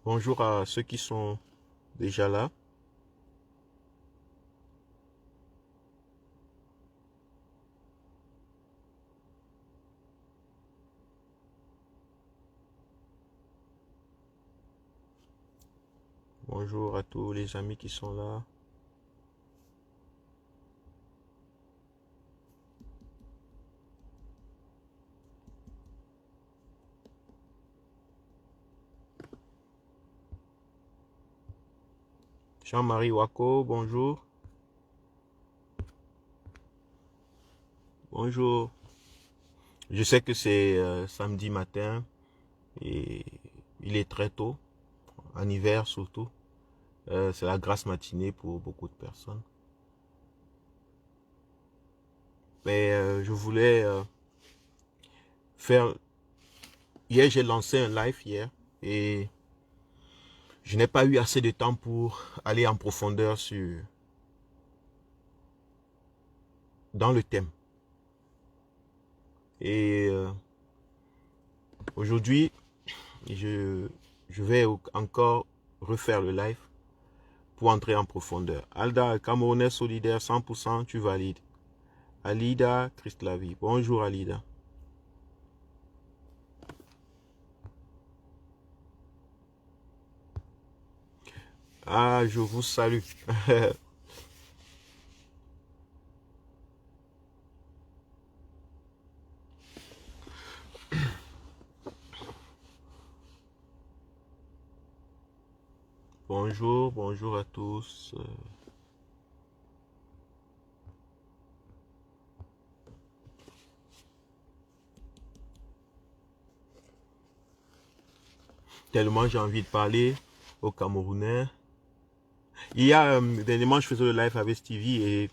Bonjour à ceux qui sont déjà là. Bonjour à tous les amis qui sont là. Jean-Marie Wako, bonjour. Bonjour. Je sais que c'est samedi matin et il est très tôt, en hiver surtout. C'est la grasse matinée pour beaucoup de personnes. Mais je voulais faire... Hier, j'ai lancé un live hier et je n'ai pas eu assez de temps pour aller en profondeur dans le thème. Et aujourd'hui, je vais encore refaire le live pour entrer en profondeur. Alda, Camerounais solidaire 100%, tu valides. Alida, Christ la vie. Bonjour Alida. Ah, je vous salue. Bonjour, bonjour à tous. Tellement j'ai envie de parler aux Camerounais. Il y a, dernièrement, je faisais le live avec Stevie et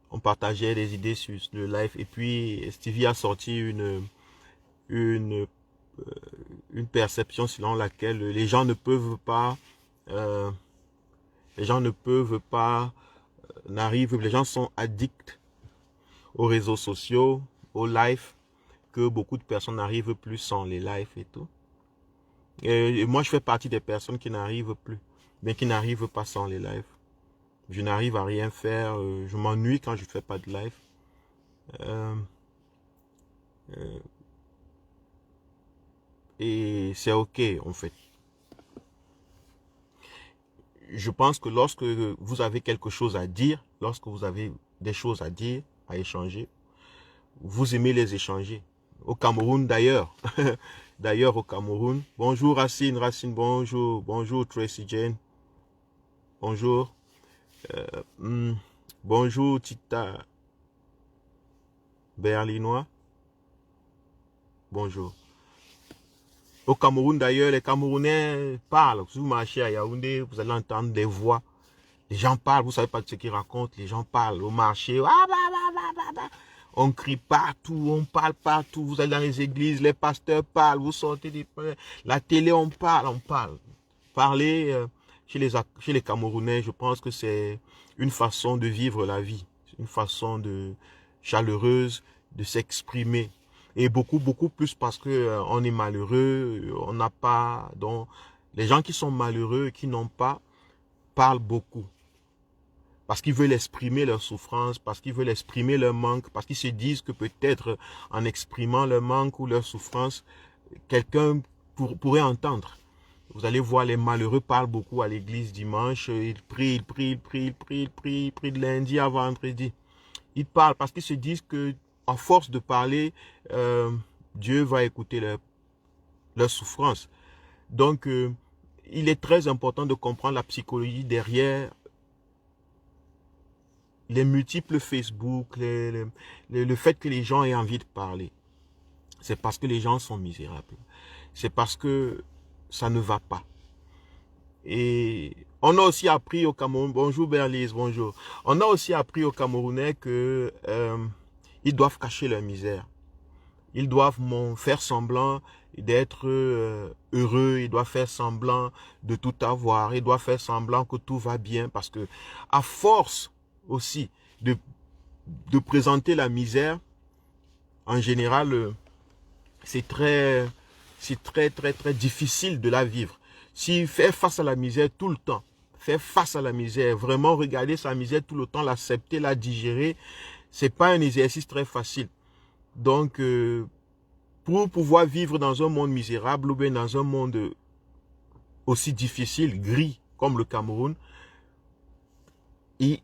on partageait des idées sur le live. Et puis, Stevie a sorti une, une perception selon laquelle les gens ne peuvent pas, euh, les gens ne peuvent pas, n'arrivent, les gens sont addicts aux réseaux sociaux, aux lives, que beaucoup de personnes n'arrivent plus sans les lives et tout. Et moi, je fais partie des personnes qui n'arrivent plus, mais qui n'arrivent pas sans les lives. Je n'arrive à rien faire, je m'ennuie quand je ne fais pas de live. Euh, euh, et c'est ok, en fait. Je pense que lorsque vous avez quelque chose à dire, lorsque vous avez des choses à dire, à échanger, vous aimez les échanger. Au Cameroun d'ailleurs. D'ailleurs au Cameroun. Bonjour Racine, Racine, bonjour. Bonjour Tracy Jane. Bonjour. Hmm, bonjour Tita Berlinois. Bonjour. Au Cameroun d'ailleurs, les Camerounais parlent. Si vous marchez à Yaoundé, vous allez entendre des voix. Les gens parlent, vous savez pas ce qu'ils racontent. Les gens parlent au marché. On crie partout, on parle partout. Vous allez dans les églises, les pasteurs parlent. Vous sortez des... La télé, on parle, on parle. Parler chez les Camerounais, je pense que c'est une façon de vivre la vie. Une façon de chaleureuse de s'exprimer. Et beaucoup, beaucoup plus parce que on est malheureux, on n'a pas... Donc, les gens qui sont malheureux, qui n'ont pas, parlent beaucoup. Parce qu'ils veulent exprimer leur souffrance, parce qu'ils veulent exprimer leur manque, parce qu'ils se disent que peut-être en exprimant leur manque ou leur souffrance, quelqu'un pourrait entendre. Vous allez voir, les malheureux parlent beaucoup à l'église dimanche, ils prient, ils prient, ils prient, ils prient, ils prient, ils prient de lundi à vendredi. Ils parlent parce qu'ils se disent que à force de parler, Dieu va écouter leur souffrance. Donc, il est très important de comprendre la psychologie derrière les multiples Facebook, le fait que les gens aient envie de parler. C'est parce que les gens sont misérables. C'est parce que ça ne va pas. Et on a aussi appris au Cameroun, bonjour Berlise, bonjour. On a aussi appris aux Camerounais que ils doivent cacher leur misère. Ils doivent faire semblant d'être heureux, ils doivent faire semblant de tout avoir, ils doivent faire semblant que tout va bien parce que à force aussi de présenter la misère, en général, c'est très difficile de la vivre. Si faire face à la misère tout le temps, faire face à la misère, vraiment regarder sa misère tout le temps, l'accepter, la digérer, c'est pas un exercice très facile. Donc, pour pouvoir vivre dans un monde misérable ou bien dans un monde aussi difficile, gris comme le Cameroun, il,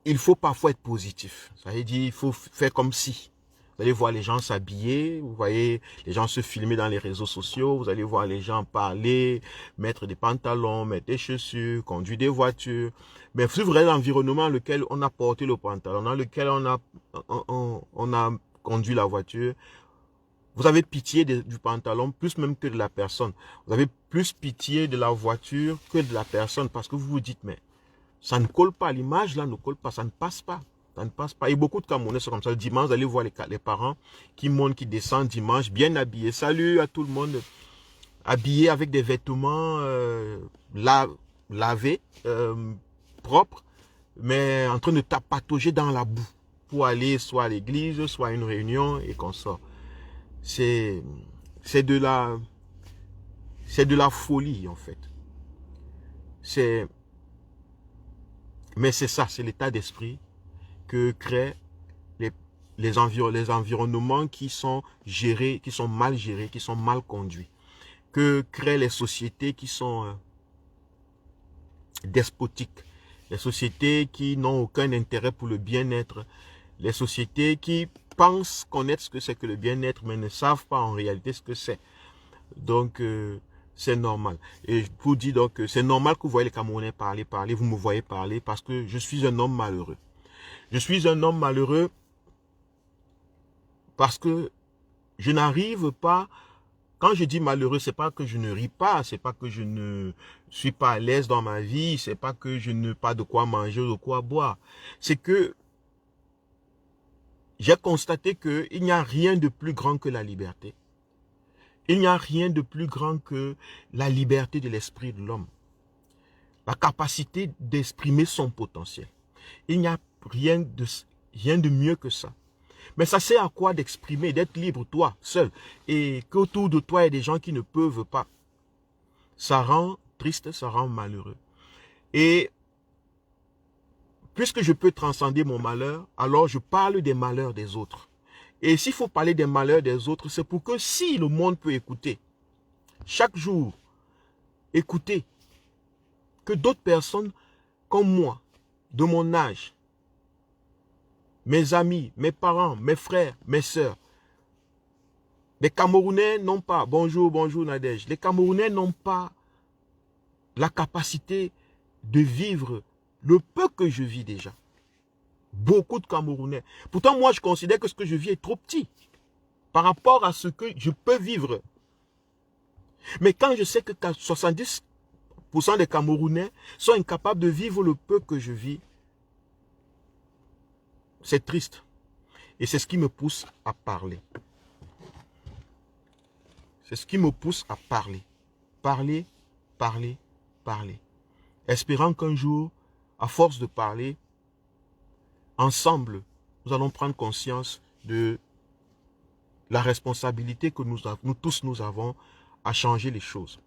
il faut parfois être positif. Ça veut dire il faut faire comme si. Vous allez voir les gens s'habiller, vous voyez les gens se filmer dans les réseaux sociaux, vous allez voir les gens parler, mettre des pantalons, mettre des chaussures, conduire des voitures. Mais si vous regardez l'environnement dans lequel on a porté le pantalon, dans lequel on a conduit la voiture, vous avez pitié du pantalon plus même que de la personne. Vous avez plus pitié de la voiture que de la personne parce que vous vous dites, mais ça ne colle pas, l'image là ne colle pas, ça ne passe pas. Ça ne passe pas. Et beaucoup de Camerounais sont comme ça. Le dimanche, vous allez voir les parents qui montent, qui descendent dimanche, bien habillés. Salut à tout le monde. Habillés avec des vêtements lavés, propres, mais en train de tapatauger dans la boue pour aller soit à l'église, soit à une réunion et qu'on sort. C'est de la folie en fait. Mais c'est ça, c'est l'état d'esprit que créent les environnements qui sont gérés, qui sont mal gérés, qui sont mal conduits. Que créent les sociétés qui sont despotiques. Les sociétés qui n'ont aucun intérêt pour le bien-être. Les sociétés qui pensent connaître ce que c'est que le bien-être, mais ne savent pas en réalité ce que c'est. Donc, c'est normal. Et je vous dis donc, c'est normal que vous voyez les Camerounais parler, vous me voyez parler, parce que je suis un homme malheureux. Je suis un homme malheureux parce que je n'arrive pas, quand je dis malheureux, c'est pas que je ne ris pas, c'est pas que je ne suis pas à l'aise dans ma vie, c'est pas que je n'ai pas de quoi manger ou de quoi boire. C'est que j'ai constaté qu'il n'y a rien de plus grand que la liberté. Il n'y a rien de plus grand que la liberté de l'esprit de l'homme. La capacité d'exprimer son potentiel. Il n'y a rien de mieux que ça. Mais ça sert à quoi d'exprimer, d'être libre toi, seul, et qu'autour de toi il y a des gens qui ne peuvent pas. Ça rend triste, ça rend malheureux. Et puisque je peux transcender mon malheur, alors je parle des malheurs des autres. Et s'il faut parler des malheurs des autres, c'est pour que si le monde peut écouter, chaque jour, écouter, que d'autres personnes comme moi, de mon âge, mes amis, mes parents, mes frères, mes sœurs, les Camerounais n'ont pas, bonjour Nadège, les Camerounais n'ont pas la capacité de vivre le peu que je vis déjà. Beaucoup de Camerounais. Pourtant, moi, je considère que ce que je vis est trop petit par rapport à ce que je peux vivre. Mais quand je sais que 70% des Camerounais sont incapables de vivre le peu que je vis, c'est triste. Et c'est ce qui me pousse à parler. C'est ce qui me pousse à parler. Parler, parler, parler. Espérant qu'un jour, à force de parler, ensemble, nous allons prendre conscience de la responsabilité que nous tous nous avons à changer les choses.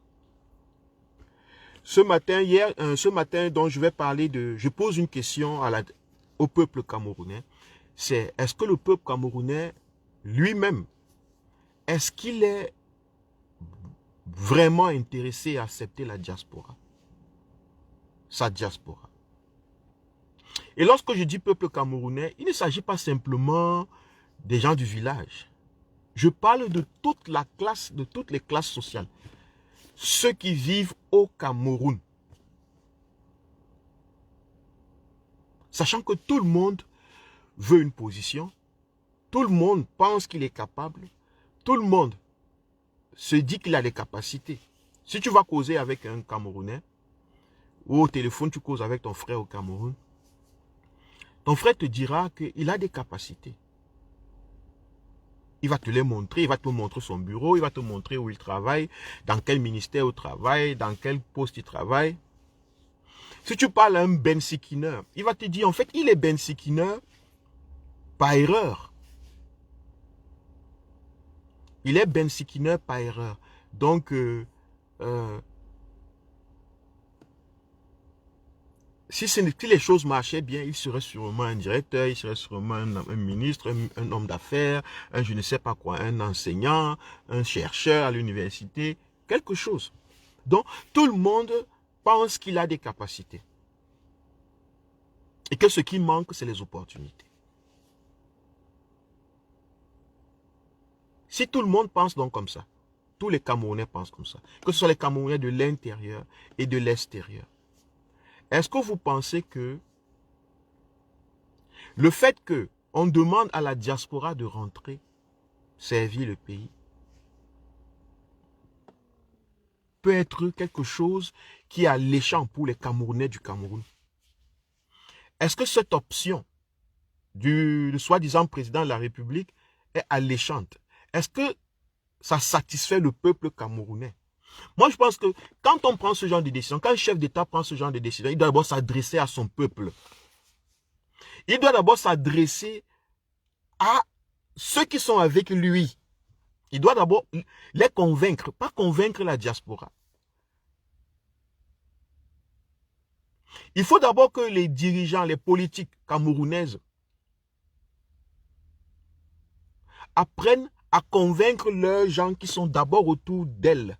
Ce matin, dont je vais parler je pose une question au peuple camerounais. C'est, est-ce que le peuple camerounais lui-même, est-ce qu'il est vraiment intéressé à accepter la diaspora? Sa diaspora. Et lorsque je dis peuple camerounais, il ne s'agit pas simplement des gens du village. Je parle de toute la classe, de toutes les classes sociales. Ceux qui vivent au Cameroun. Sachant que tout le monde veut une position, tout le monde pense qu'il est capable, tout le monde se dit qu'il a les capacités. Si tu vas causer avec un Camerounais, ou au téléphone tu causes avec ton frère au Cameroun, ton frère te dira qu'il a des capacités. Il va te les montrer, il va te montrer son bureau, il va te montrer où il travaille, dans quel ministère il travaille, dans quel poste il travaille. Si tu parles à un Ben Sikiner, il va te dire, en fait, il est Ben Sikiner par erreur. Il est Ben Sikiner par erreur. Donc, si les choses marchaient bien, il serait sûrement un directeur, il serait sûrement un ministre, un homme d'affaires, un je ne sais pas quoi, un enseignant, un chercheur à l'université, quelque chose. Donc, tout le monde pense qu'il a des capacités. Et que ce qui manque, c'est les opportunités. Si tout le monde pense donc comme ça, tous les Camerounais pensent comme ça, que ce soit les Camerounais de l'intérieur et de l'extérieur, est-ce que vous pensez que le fait qu'on demande à la diaspora de rentrer, servir le pays, peut être quelque chose qui est alléchant pour les Camerounais du Cameroun? Est-ce que cette option du soi-disant président de la République est alléchante? Est-ce que ça satisfait le peuple camerounais? Moi, je pense que quand on prend ce genre de décision, quand un chef d'État prend ce genre de décision, il doit d'abord s'adresser à son peuple. Il doit d'abord s'adresser à ceux qui sont avec lui. Il doit d'abord les convaincre, pas convaincre la diaspora. Il faut d'abord que les dirigeants, les politiques camerounaises apprennent à convaincre leurs gens qui sont d'abord autour d'elles.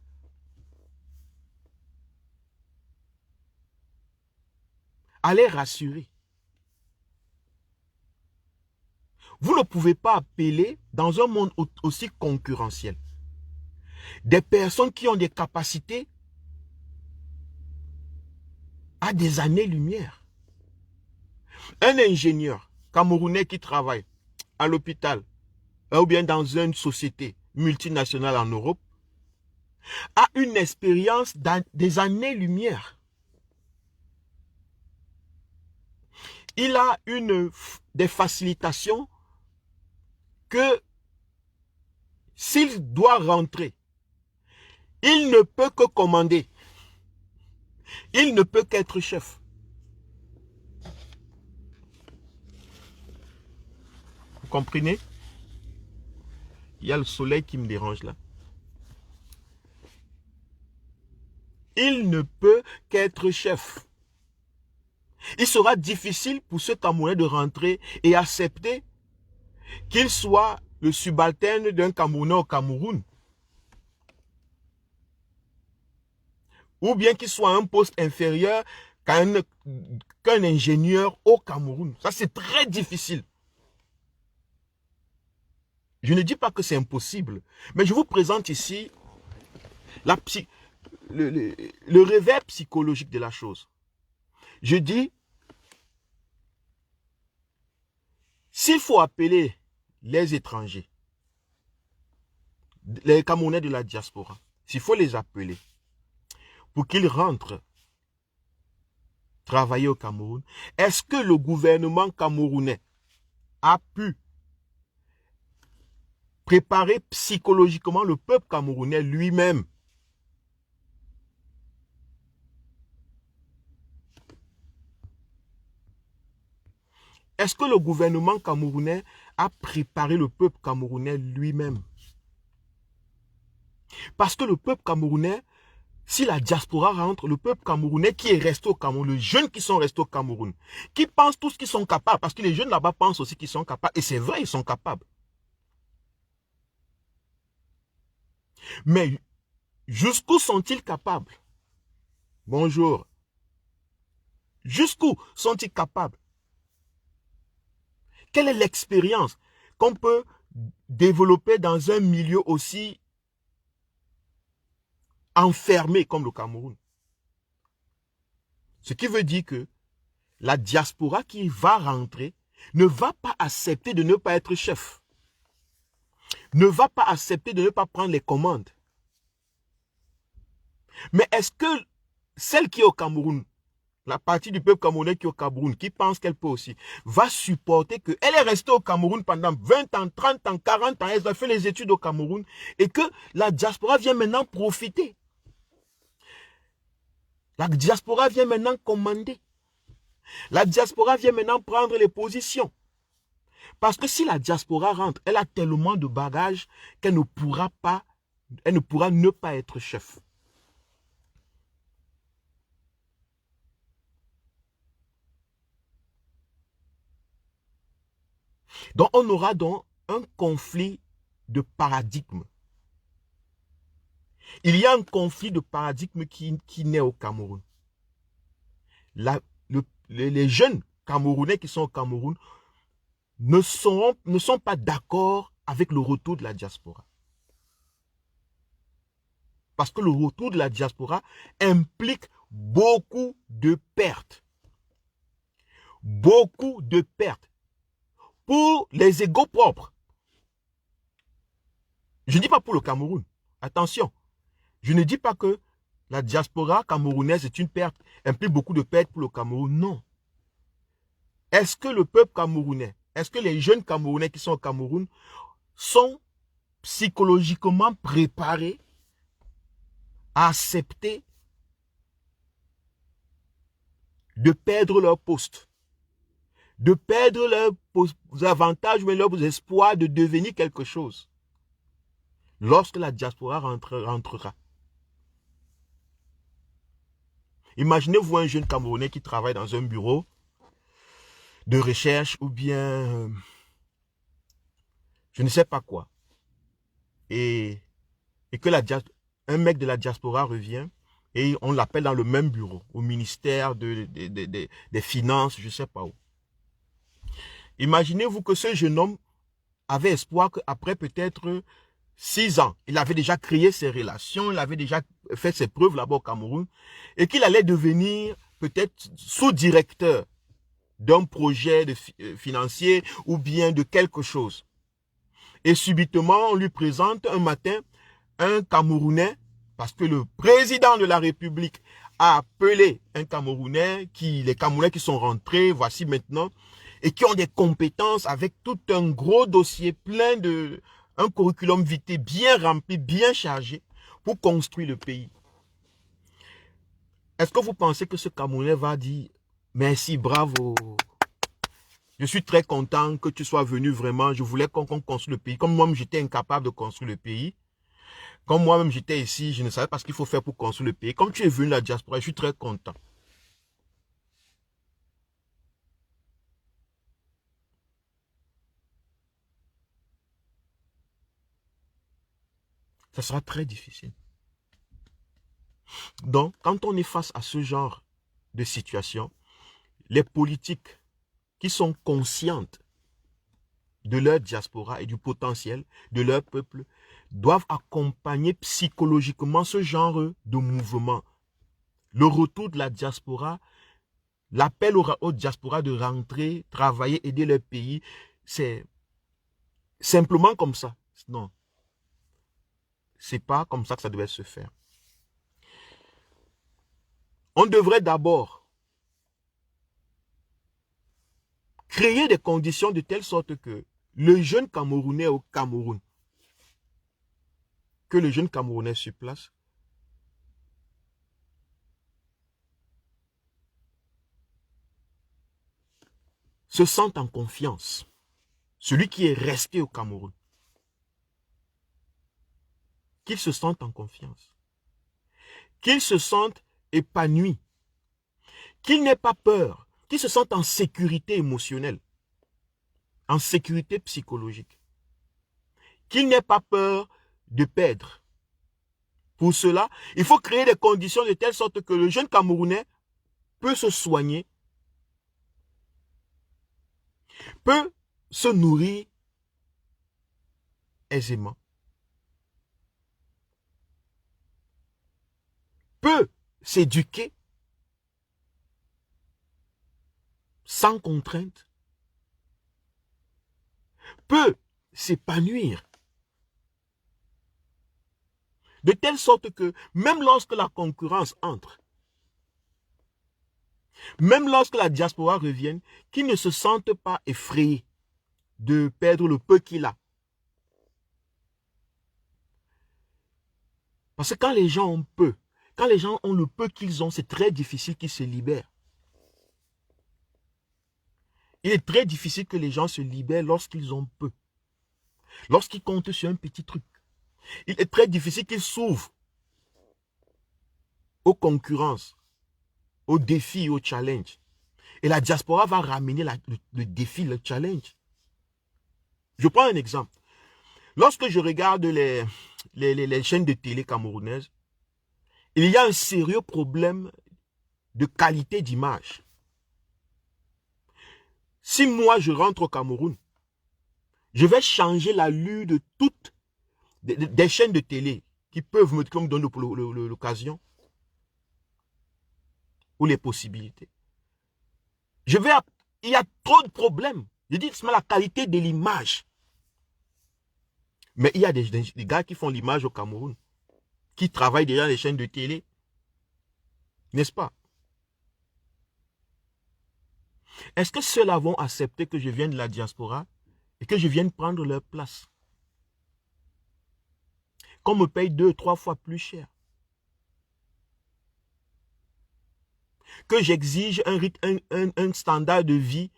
À les rassurer. Vous ne pouvez pas appeler, dans un monde aussi concurrentiel, des personnes qui ont des capacités à des années-lumière. Un ingénieur camerounais qui travaille à l'hôpital ou bien dans une société multinationale en Europe a une expérience des années-lumière. Il a des facilitations que s'il doit rentrer, il ne peut que commander. Il ne peut qu'être chef. Vous comprenez? Il y a le soleil qui me dérange là. Il ne peut qu'être chef. Il sera difficile pour ce Camerounais de rentrer et accepter qu'il soit le subalterne d'un Camerounais au Cameroun. Ou bien qu'il soit à un poste inférieur qu'un ingénieur au Cameroun. Ça, c'est très difficile. Je ne dis pas que c'est impossible, mais je vous présente ici le réveil psychologique de la chose. Je dis, s'il faut appeler les étrangers, les Camerounais de la diaspora, s'il faut les appeler pour qu'ils rentrent travailler au Cameroun, est-ce que le gouvernement camerounais a pu préparer psychologiquement le peuple camerounais lui-même? Est-ce que le gouvernement camerounais a préparé le peuple camerounais lui-même? Parce que le peuple camerounais, si la diaspora rentre, le peuple camerounais qui est resté au Cameroun, les jeunes qui sont restés au Cameroun, qui pensent tous qu'ils sont capables, parce que les jeunes là-bas pensent aussi qu'ils sont capables, et c'est vrai, ils sont capables. Mais jusqu'où sont-ils capables? Bonjour. Jusqu'où sont-ils capables? Quelle est l'expérience qu'on peut développer dans un milieu aussi enfermé comme le Cameroun? Ce qui veut dire que la diaspora qui va rentrer ne va pas accepter de ne pas être chef. Ne va pas accepter de ne pas prendre les commandes. Mais est-ce que celle qui est au Cameroun, la partie du peuple camerounais qui est au Cameroun, qui pense qu'elle peut aussi, va supporter qu'elle est restée au Cameroun pendant 20 ans, 30 ans, 40 ans, elle a fait les études au Cameroun, et que la diaspora vient maintenant profiter? La diaspora vient maintenant commander. La diaspora vient maintenant prendre les positions. Parce que si la diaspora rentre, elle a tellement de bagages qu'elle ne pourra ne pas, être chef. Donc, on aura donc un conflit de paradigme. Il y a un conflit de paradigme qui naît au Cameroun. Les jeunes Camerounais qui sont au Cameroun ne sont pas d'accord avec le retour de la diaspora. Parce que le retour de la diaspora implique beaucoup de pertes. Beaucoup de pertes. Pour les égos propres. Je ne dis pas pour le Cameroun. Attention. Je ne dis pas que la diaspora camerounaise est une perte, implique beaucoup de pertes pour le Cameroun. Non. Est-ce que le peuple camerounais, est-ce que les jeunes Camerounais qui sont au Cameroun sont psychologiquement préparés à accepter de perdre leur poste, de perdre leurs avantages, mais leurs espoirs de devenir quelque chose lorsque la diaspora rentrera? Imaginez-vous un jeune Camerounais qui travaille dans un bureau de recherche ou bien je ne sais pas quoi. Et que un mec de la diaspora revient et on l'appelle dans le même bureau, au ministère des Finances, je ne sais pas où. Imaginez-vous que ce jeune homme avait espoir qu'après peut-être 6 ans, il avait déjà créé ses relations, il avait déjà fait ses preuves là-bas au Cameroun, et qu'il allait devenir peut-être sous-directeur d'un projet financier ou bien de quelque chose. Et subitement, on lui présente un matin un Camerounais, parce que le président de la République a appelé un Camerounais, les Camerounais qui sont rentrés, voici maintenant, et qui ont des compétences avec tout un gros dossier plein un curriculum vitae bien rempli, bien chargé, pour construire le pays. Est-ce que vous pensez que ce Camerounais va dire « Merci, bravo, je suis très content que tu sois venu vraiment, je voulais qu'on construise le pays. » Comme moi-même, j'étais incapable de construire le pays. Comme moi-même, j'étais ici, je ne savais pas ce qu'il faut faire pour construire le pays. Comme tu es venu à la diaspora, je suis très content. Ça sera très difficile. Donc, quand on est face à ce genre de situation, les politiques qui sont conscientes de leur diaspora et du potentiel de leur peuple doivent accompagner psychologiquement ce genre de mouvement. Le retour de la diaspora, l'appel aux diaspora de rentrer, travailler, aider leur pays, c'est simplement comme ça. Non. C'est pas comme ça que ça devait se faire. On devrait d'abord créer des conditions de telle sorte que le jeune Camerounais au Cameroun, que le jeune Camerounais sur place, se sente en confiance. Celui qui est resté au Cameroun, qu'il se sente en confiance, qu'il se sente épanoui, qu'il n'ait pas peur, qu'il se sente en sécurité émotionnelle, en sécurité psychologique, qu'il n'ait pas peur de perdre. Pour cela, il faut créer des conditions de telle sorte que le jeune Camerounais peut se soigner, peut se nourrir aisément, peut s'éduquer sans contrainte, peut s'épanouir. De telle sorte que même lorsque la concurrence entre, même lorsque la diaspora revienne, qu'il ne se sente pas effrayé de perdre le peu qu'il a. Parce que quand les gens ont peu, quand les gens ont le peu qu'ils ont, c'est très difficile qu'ils se libèrent. Il est très difficile que les gens se libèrent lorsqu'ils ont peu. Lorsqu'ils comptent sur un petit truc. Il est très difficile qu'ils s'ouvrent aux concurrences, aux défis, aux challenges. Et la diaspora va ramener le défi, le challenge. Je prends un exemple. Lorsque je regarde les chaînes de télé camerounaises, il y a un sérieux problème de qualité d'image. Si moi je rentre au Cameroun, je vais changer l'allure de toutes des chaînes de télé qui peuvent me donner l'occasion ou les possibilités. Il y a trop de problèmes. Je dis c'est la qualité de l'image. Mais il y a des gars qui font l'image au Cameroun, qui travaillent déjà les chaînes de télé. N'est-ce pas? Est-ce que ceux-là vont accepter que je vienne de la diaspora et que je vienne prendre leur place? Qu'on me paye 2 ou 3 fois plus cher. Que j'exige un standard de vie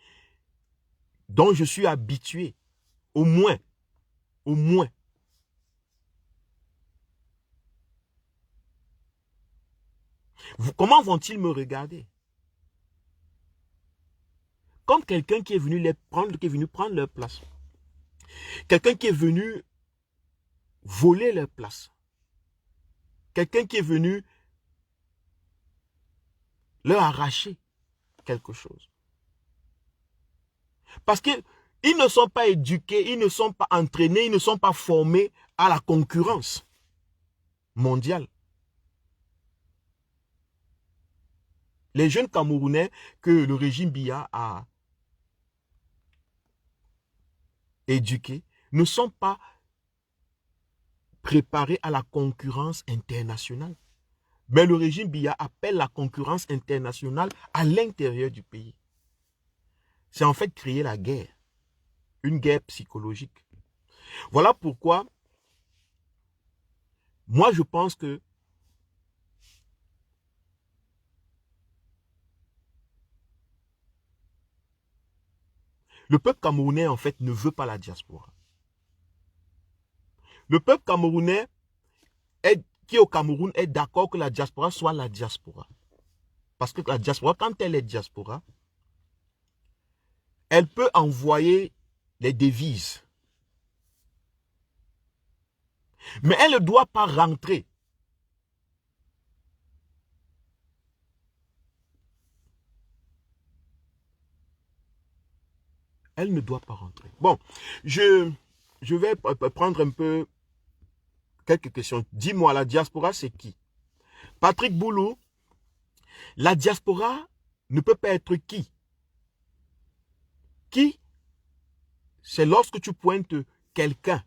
dont je suis habitué. Au moins. Au moins. Comment vont-ils me regarder? Comme quelqu'un qui est venu prendre leur place. Quelqu'un qui est venu voler leur place. Quelqu'un qui est venu leur arracher quelque chose. Parce qu'ils ne sont pas éduqués, ils ne sont pas entraînés, ils ne sont pas formés à la concurrence mondiale. Les jeunes Camerounais que le régime Biya a éduqués ne sont pas préparés à la concurrence internationale. Mais le régime Biya appelle la concurrence internationale à l'intérieur du pays. C'est en fait créer la guerre, une guerre psychologique. Voilà pourquoi moi je pense que le peuple camerounais en fait ne veut pas la diaspora. Le peuple camerounais qui est au Cameroun est d'accord que la diaspora soit la diaspora. Parce que la diaspora, quand elle est diaspora, elle peut envoyer les devises. Mais elle ne doit pas rentrer. Elle ne doit pas rentrer. Bon, je vais prendre un peu quelques questions. Dis-moi, la diaspora, c'est qui? Patrick Boulou, la diaspora ne peut pas être qui? Qui? C'est lorsque tu pointes quelqu'un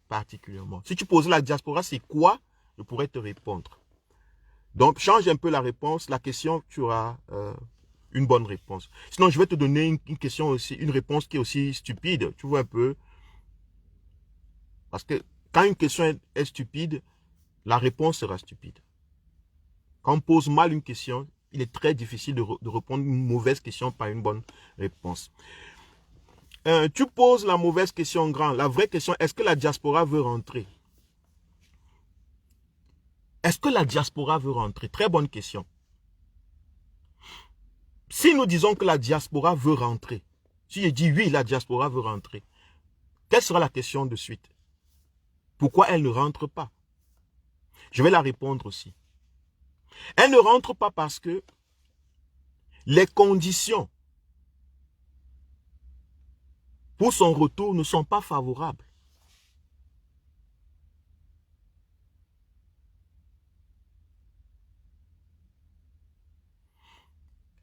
particulièrement. Si tu poses la diaspora, c'est quoi? Je pourrais te répondre. Donc, change un peu la réponse. La question, tu auras une bonne réponse. Sinon, je vais te donner une question aussi, une réponse qui est aussi stupide. Tu vois un peu? Parce que quand une question est stupide, la réponse sera stupide. Quand on pose mal une question, il est très difficile de répondre une mauvaise question par une bonne réponse. Tu poses la mauvaise question grand. La vraie question, est-ce que la diaspora veut rentrer? Est-ce que la diaspora veut rentrer? Très bonne question. Si nous disons que la diaspora veut rentrer, si je dis oui, la diaspora veut rentrer, quelle sera la question de suite? Pourquoi elle ne rentre pas? Je vais la répondre aussi. Elle ne rentre pas parce que les conditions pour son retour ne sont pas favorables.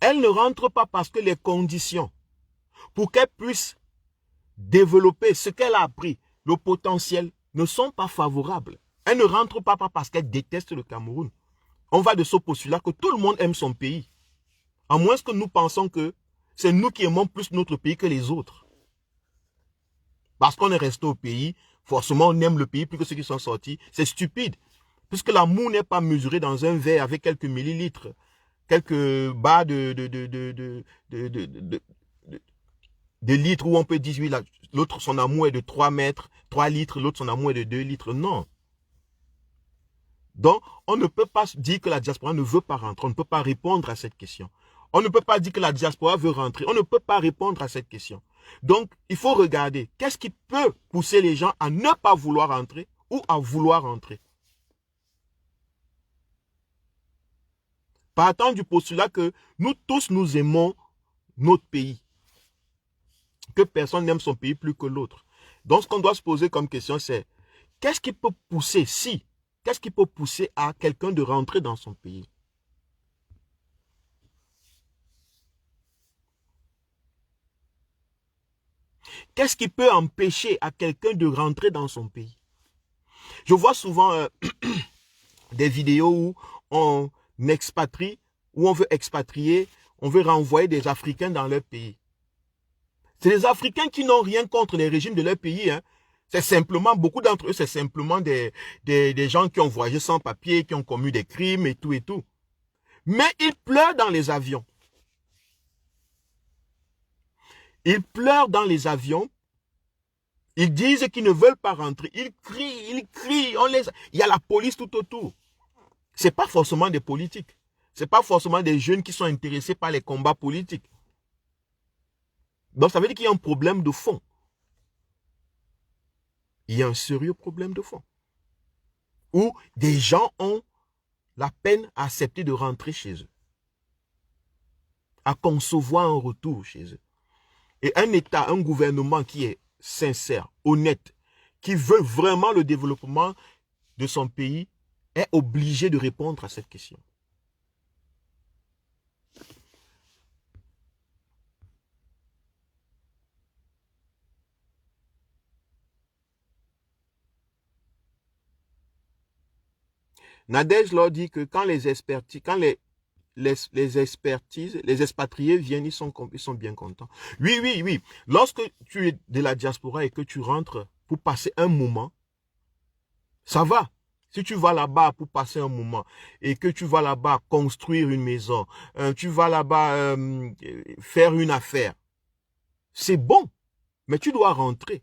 Elle ne rentre pas parce que les conditions pour qu'elle puisse développer ce qu'elle a appris, le potentiel, ne sont pas favorables. Elle ne rentre pas parce qu'elle déteste le Cameroun. On va de ce postulat que tout le monde aime son pays. À moins que nous pensons que c'est nous qui aimons plus notre pays que les autres. Parce qu'on est resté au pays, forcément on aime le pays plus que ceux qui sont sortis. C'est stupide. Puisque l'amour n'est pas mesuré dans un verre avec quelques millilitres, quelques bas de litres où on peut dire, oui, l'autre son amour est de 3 mètres, 3 litres, l'autre son amour est de 2 litres. Non. Donc, on ne peut pas dire que la diaspora ne veut pas rentrer. On ne peut pas répondre à cette question. On ne peut pas dire que la diaspora veut rentrer. On ne peut pas répondre à cette question. Donc, il faut regarder qu'est-ce qui peut pousser les gens à ne pas vouloir entrer ou à vouloir entrer. Partant du postulat que nous tous, nous aimons notre pays. Que personne n'aime son pays plus que l'autre. Donc, ce qu'on doit se poser comme question, c'est qu'est-ce qui peut pousser, qu'est-ce qui peut pousser à quelqu'un de rentrer dans son pays? Qu'est-ce qui peut empêcher à quelqu'un de rentrer dans son pays? Je vois souvent des vidéos où on expatrie, où on veut expatrier, on veut renvoyer des Africains dans leur pays. C'est des Africains qui n'ont rien contre les régimes de leur pays. Hein. C'est simplement, beaucoup d'entre eux, c'est simplement des gens qui ont voyagé sans papier, qui ont commis des crimes et tout et tout. Mais ils pleurent dans les avions. Ils pleurent dans les avions. Ils disent qu'ils ne veulent pas rentrer. Ils crient. Il y a la police tout autour. Ce n'est pas forcément des politiques. Ce n'est pas forcément des jeunes qui sont intéressés par les combats politiques. Donc ça veut dire qu'il y a un problème de fond. Il y a un sérieux problème de fond. Où des gens ont la peine à accepter de rentrer chez eux. À concevoir un retour chez eux. Et un État, un gouvernement qui est sincère, honnête, qui veut vraiment le développement de son pays, est obligé de répondre à cette question. Nadège leur dit que quand les expatriés viennent, ils sont bien contents. Oui. Lorsque tu es de la diaspora et que tu rentres pour passer un moment, ça va. Si tu vas là-bas pour passer un moment et que tu vas là-bas construire une maison, tu vas là-bas faire une affaire, c'est bon, mais tu dois rentrer.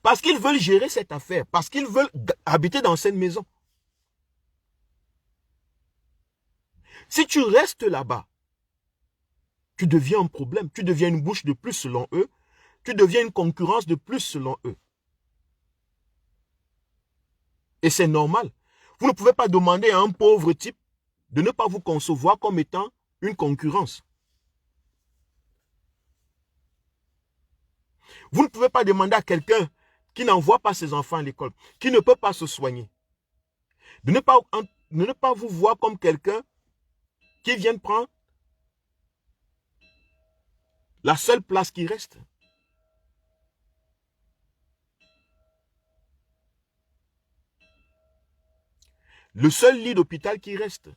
Parce qu'ils veulent gérer cette affaire, parce qu'ils veulent habiter dans cette maison. Si tu restes là-bas, tu deviens un problème, tu deviens une bouche de plus selon eux, tu deviens une concurrence de plus selon eux. Et c'est normal. Vous ne pouvez pas demander à un pauvre type de ne pas vous concevoir comme étant une concurrence. Vous ne pouvez pas demander à quelqu'un qui n'envoie pas ses enfants à l'école, qui ne peut pas se soigner, de ne pas vous voir comme quelqu'un qui vient prendre la seule place qui reste. Le seul lit d'hôpital qui reste.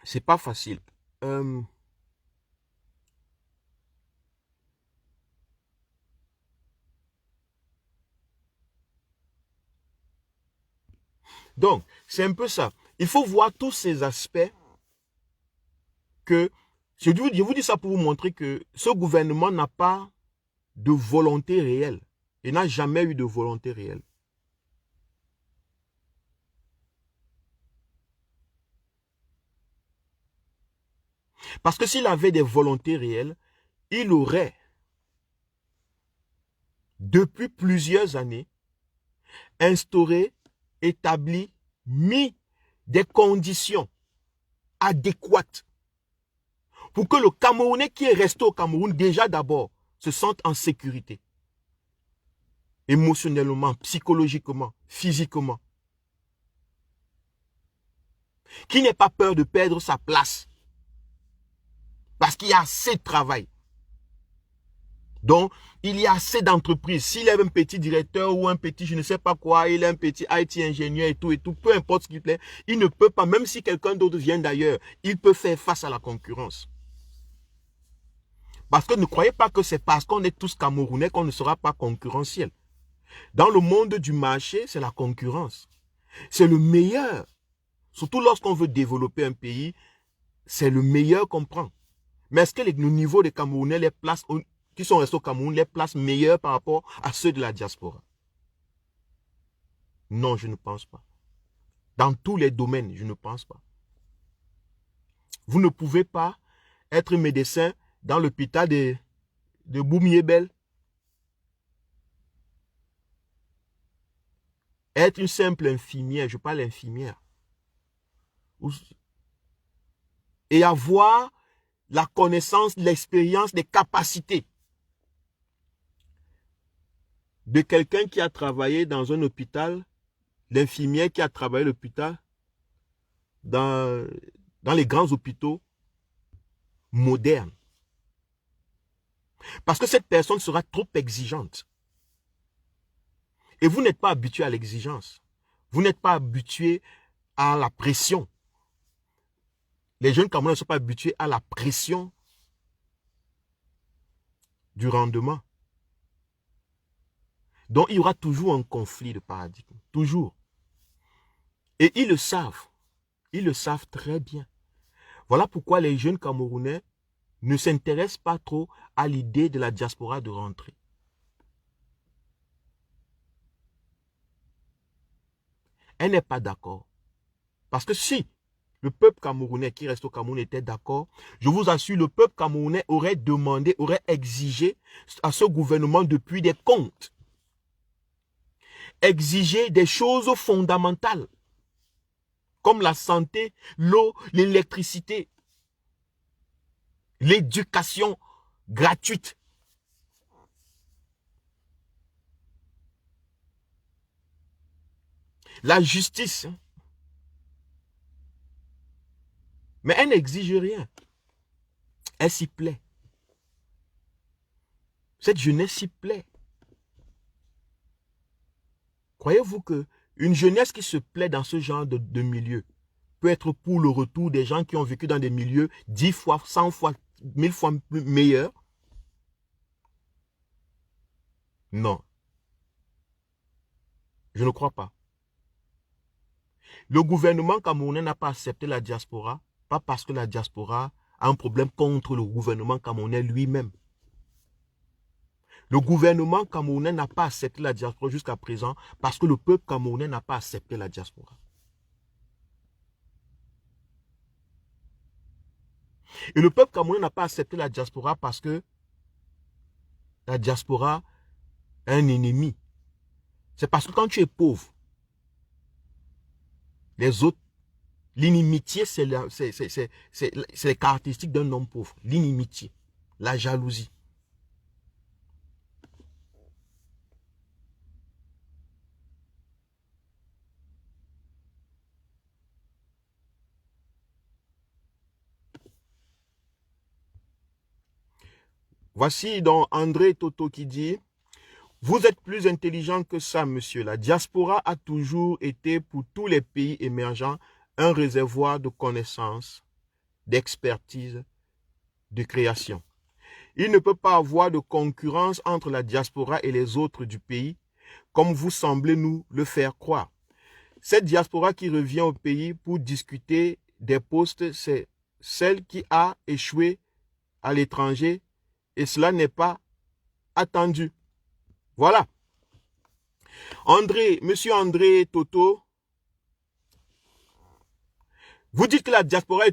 C'est pas facile. Donc, c'est un peu ça. Il faut voir tous ces aspects que, je vous dis ça pour vous montrer que ce gouvernement n'a pas de volonté réelle. Il n'a jamais eu de volonté réelle. Parce que s'il avait des volontés réelles, il aurait, depuis plusieurs années, instauré, établi, mis des conditions adéquates pour que le Camerounais qui est resté au Cameroun, déjà d'abord, se sente en sécurité. Émotionnellement, psychologiquement, physiquement. Qui n'ait pas peur de perdre sa place. Parce qu'il y a assez de travail. Donc, il y a assez d'entreprises. S'il est un petit directeur ou un petit je ne sais pas quoi, il est un petit IT ingénieur et tout, peu importe ce qu'il fait, il ne peut pas, même si quelqu'un d'autre vient d'ailleurs, il peut faire face à la concurrence. Parce que ne croyez pas que c'est parce qu'on est tous Camerounais qu'on ne sera pas concurrentiel. Dans le monde du marché, c'est la concurrence. C'est le meilleur. Surtout lorsqu'on veut développer un pays, c'est le meilleur qu'on prend. Mais est-ce que le niveau des Camerounais, les places qui sont restés au Cameroun, les places meilleures par rapport à ceux de la diaspora? Non, je ne pense pas. Dans tous les domaines, je ne pense pas. Vous ne pouvez pas être médecin dans l'hôpital de Boumiébel. Être une simple infirmière, je parle infirmière. Et avoir la connaissance, l'expérience, les capacités de quelqu'un qui a travaillé dans un hôpital, l'infirmière qui a travaillé à l'hôpital, dans les grands hôpitaux modernes. Parce que cette personne sera trop exigeante. Et vous n'êtes pas habitué à l'exigence. Vous n'êtes pas habitué à la pression. Les jeunes Camerounais ne sont pas habitués à la pression du rendement. Donc, il y aura toujours un conflit de paradigme. Toujours. Et ils le savent. Ils le savent très bien. Voilà pourquoi les jeunes Camerounais ne s'intéressent pas trop à l'idée de la diaspora de rentrer. Elle n'est pas d'accord. Parce que si le peuple camerounais qui reste au Cameroun était d'accord, je vous assure, le peuple camerounais aurait demandé, aurait exigé à ce gouvernement depuis des comptes. Exiger des choses fondamentales, comme la santé, l'eau, l'électricité, l'éducation gratuite. La justice. Mais elle n'exige rien. Elle s'y plaît. Cette jeunesse s'y plaît. Croyez-vous qu'une jeunesse qui se plaît dans ce genre de milieu peut être pour le retour des gens qui ont vécu dans des milieux 10 fois, 100 fois, 1000 fois plus meilleurs? Non. Je ne crois pas. Le gouvernement camerounais n'a pas accepté la diaspora, pas parce que la diaspora a un problème contre le gouvernement camerounais lui-même. Le gouvernement camerounais n'a pas accepté la diaspora jusqu'à présent parce que le peuple camerounais n'a pas accepté la diaspora. Et le peuple camerounais n'a pas accepté la diaspora parce que la diaspora est un ennemi. C'est parce que quand tu es pauvre, les autres, l'inimitié, c'est les caractéristiques d'un homme pauvre. L'inimitié, la jalousie. Voici donc André Toto qui dit: vous êtes plus intelligent que ça, monsieur. La diaspora a toujours été pour tous les pays émergents un réservoir de connaissances, d'expertise, de création. Il ne peut pas avoir de concurrence entre la diaspora et les autres du pays, comme vous semblez nous le faire croire. Cette diaspora qui revient au pays pour discuter des postes, c'est celle qui a échoué à l'étranger et cela n'est pas attendu. Voilà. Monsieur André Toto, vous dites que la diaspora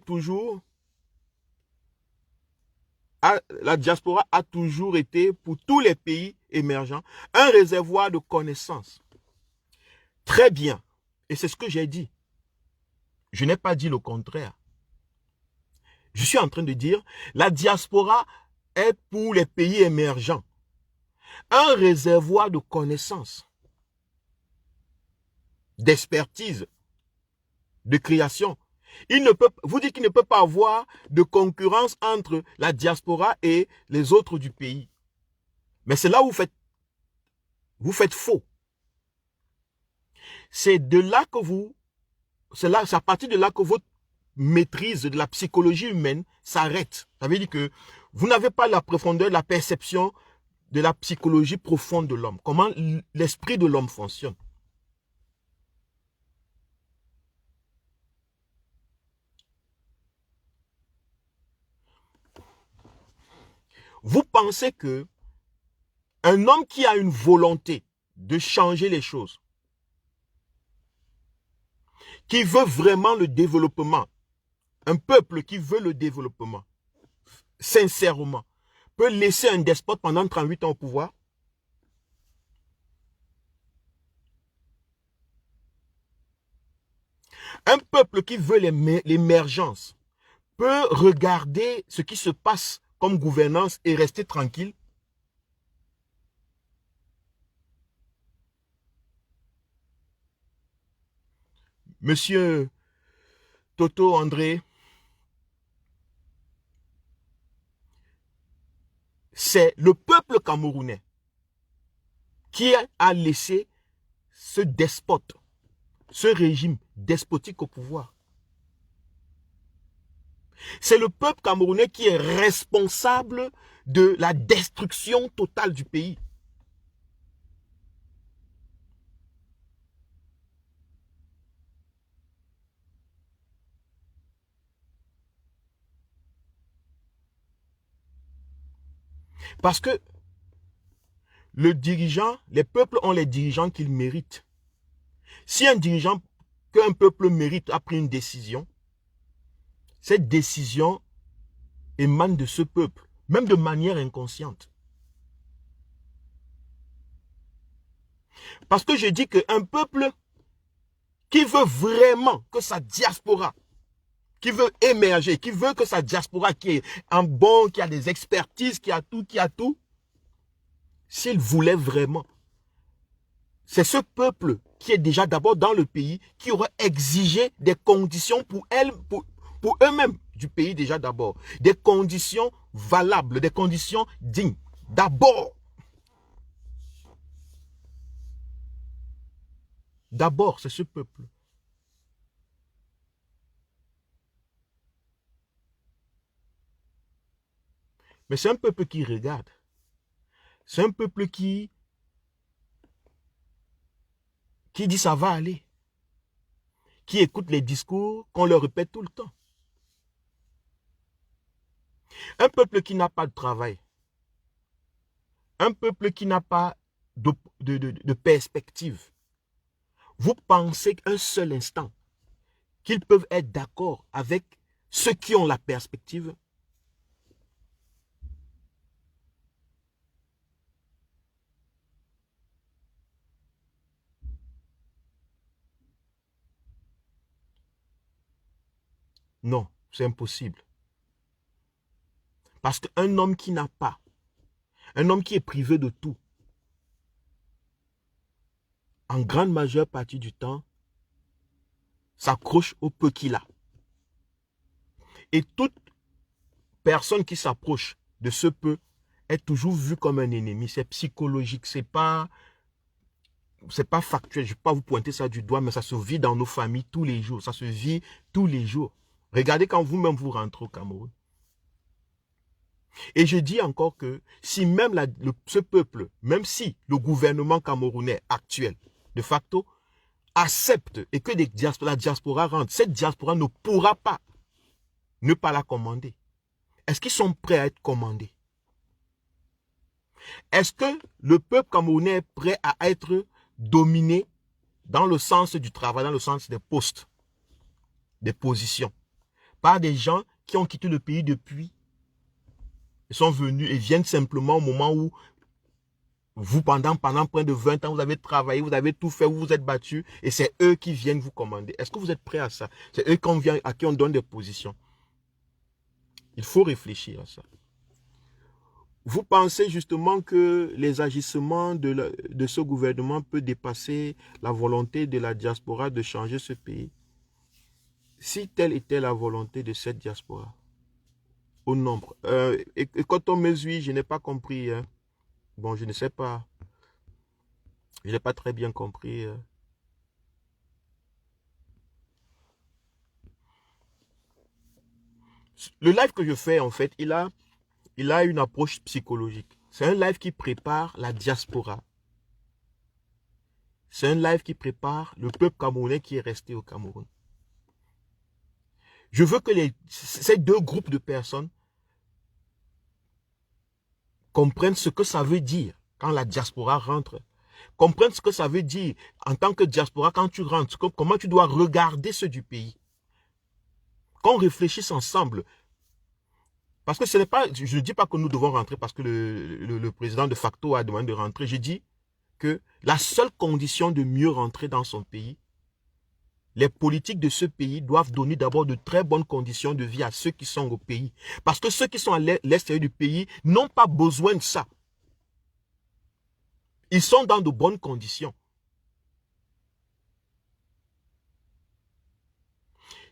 a toujours été, pour tous les pays émergents, un réservoir de connaissances. Très bien. Et c'est ce que j'ai dit. Je n'ai pas dit le contraire. Je suis en train de dire, la diaspora est pour les pays émergents un réservoir de connaissances, d'expertise, de création. Vous dites qu'il ne peut pas avoir de concurrence entre la diaspora et les autres du pays. Mais c'est là où vous faites faux. C'est à partir de là que votre maîtrise de la psychologie humaine s'arrête. Ça veut dire que vous n'avez pas la profondeur, la perception de la psychologie profonde de l'homme. Comment l'esprit de l'homme fonctionne. Vous pensez que un homme qui a une volonté de changer les choses, qui veut vraiment le développement, un peuple qui veut le développement, sincèrement, peut laisser un despote pendant 38 ans au pouvoir? Un peuple qui veut l'émergence peut regarder ce qui se passe comme gouvernance et rester tranquille? Monsieur Toto André, c'est le peuple camerounais qui a laissé ce despote, ce régime despotique au pouvoir. C'est le peuple camerounais qui est responsable de la destruction totale du pays. Parce que le dirigeant, les peuples ont les dirigeants qu'ils méritent. Si un dirigeant qu'un peuple mérite a pris une décision, cette décision émane de ce peuple, même de manière inconsciente. Parce que je dis qu'un peuple qui veut vraiment que sa diaspora, qui veut émerger, qui veut que sa diaspora, qui est un bon, qui a des expertises, qui a tout, s'il voulait vraiment, c'est ce peuple qui est déjà d'abord dans le pays, qui aurait exigé des conditions pour eux-mêmes du pays déjà d'abord. Des conditions valables, des conditions dignes. D'abord. D'abord, c'est ce peuple. Mais c'est un peuple qui regarde. C'est un peuple qui dit ça va aller. Qui écoute les discours qu'on leur répète tout le temps. Un peuple qui n'a pas de travail. Un peuple qui n'a pas de perspective. Vous pensez qu'un seul instant qu'ils peuvent être d'accord avec ceux qui ont la perspective? Non, c'est impossible. Parce qu'un homme qui n'a pas, un homme qui est privé de tout, en grande majeure partie du temps, s'accroche au peu qu'il a. Et toute personne qui s'approche de ce peu est toujours vue comme un ennemi. C'est psychologique, c'est pas factuel. Je ne vais pas vous pointer ça du doigt, mais ça se vit dans nos familles tous les jours. Ça se vit tous les jours. Regardez quand vous-même vous rentrez au Cameroun. Et je dis encore que si même ce peuple, même si le gouvernement camerounais actuel, de facto, accepte et que la diaspora rentre, cette diaspora ne pourra pas ne pas la commander. Est-ce qu'ils sont prêts à être commandés? Est-ce que le peuple camerounais est prêt à être dominé dans le sens du travail, dans le sens des postes, des positions, par des gens qui ont quitté le pays depuis, ils sont venus et viennent simplement au moment où vous, pendant près de 20 ans, vous avez travaillé, vous avez tout fait, vous vous êtes battu, et c'est eux qui viennent vous commander. Est-ce que vous êtes prêts à ça? C'est eux à qui on donne des positions. Il faut réfléchir à ça. Vous pensez justement que les agissements de ce gouvernement peuvent dépasser la volonté de la diaspora de changer ce pays? Si telle était la volonté de cette diaspora, au nombre. Et quand on mesure, je n'ai pas compris. Hein. Bon, je ne sais pas. Je n'ai pas très bien compris. Le live que je fais, en fait, il a une approche psychologique. C'est un live qui prépare la diaspora. C'est un live qui prépare le peuple camerounais qui est resté au Cameroun. Je veux que ces deux groupes de personnes comprennent ce que ça veut dire quand la diaspora rentre. Comprennent ce que ça veut dire en tant que diaspora quand tu rentres. Comment tu dois regarder ceux du pays. Qu'on réfléchisse ensemble. Parce que ce n'est pas, je ne dis pas que nous devons rentrer parce que le président de facto a demandé de rentrer. Je dis que la seule condition de mieux rentrer dans son pays, les politiques de ce pays doivent donner d'abord de très bonnes conditions de vie à ceux qui sont au pays. Parce que ceux qui sont à l'extérieur du pays n'ont pas besoin de ça. Ils sont dans de bonnes conditions.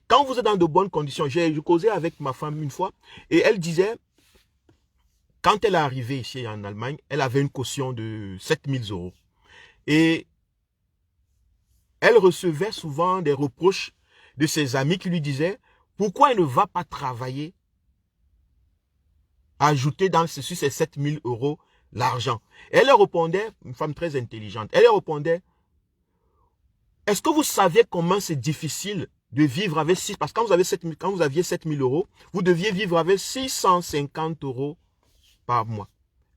Quand vous êtes dans de bonnes conditions, j'ai causé avec ma femme une fois et elle disait, quand elle est arrivée ici en Allemagne, elle avait une caution de 7000 €. Et elle recevait souvent des reproches de ses amis qui lui disaient, pourquoi elle ne va pas travailler, ajouter sur ces 7000 € l'argent. Elle leur répondait, une femme très intelligente, elle leur répondait, est-ce que vous savez comment c'est difficile de vivre avec 6, parce que quand vous aviez 7000 €, vous deviez vivre avec 650 € par mois.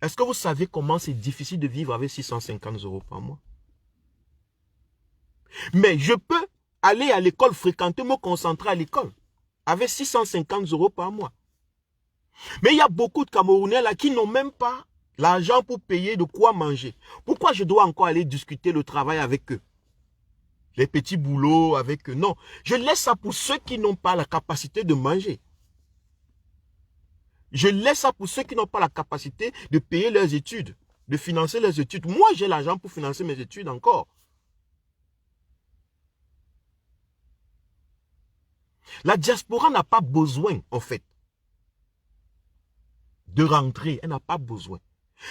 Est-ce que vous savez comment c'est difficile de vivre avec 650 € par mois? Mais je peux aller à l'école, fréquenter, me concentrer à l'école avec 650 € par mois. Mais il y a beaucoup de Camerounais là qui n'ont même pas l'argent pour payer de quoi manger. Pourquoi je dois encore aller discuter le travail avec eux? Les petits boulots avec eux. Non, je laisse ça pour ceux qui n'ont pas la capacité de manger. Je laisse ça pour ceux qui n'ont pas la capacité de payer leurs études, de financer leurs études. Moi, j'ai l'argent pour financer mes études encore. La diaspora n'a pas besoin, en fait, de rentrer. Elle n'a pas besoin.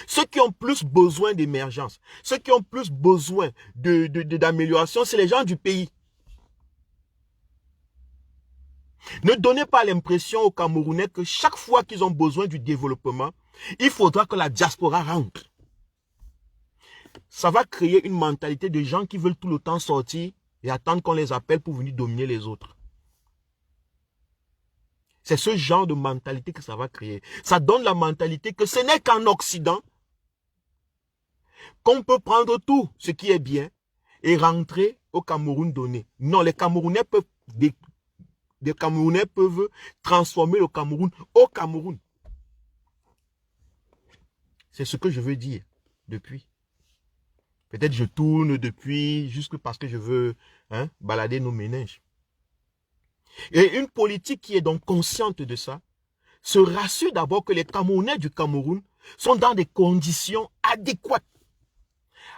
Ceux qui ont plus besoin d'émergence, ceux qui ont plus besoin d'amélioration, c'est les gens du pays. Ne donnez pas l'impression aux Camerounais que chaque fois qu'ils ont besoin du développement, il faudra que la diaspora rentre. Ça va créer une mentalité de gens qui veulent tout le temps sortir et attendre qu'on les appelle pour venir dominer les autres. C'est ce genre de mentalité que ça va créer. Ça donne la mentalité que ce n'est qu'en Occident qu'on peut prendre tout ce qui est bien et rentrer au Cameroun donné. Non, les Camerounais peuvent transformer le Cameroun au Cameroun. C'est ce que je veux dire depuis. Peut-être je tourne depuis juste parce que je veux balader nos méninges. Et une politique qui est donc consciente de ça, se rassure d'abord que les Camerounais du Cameroun sont dans des conditions adéquates.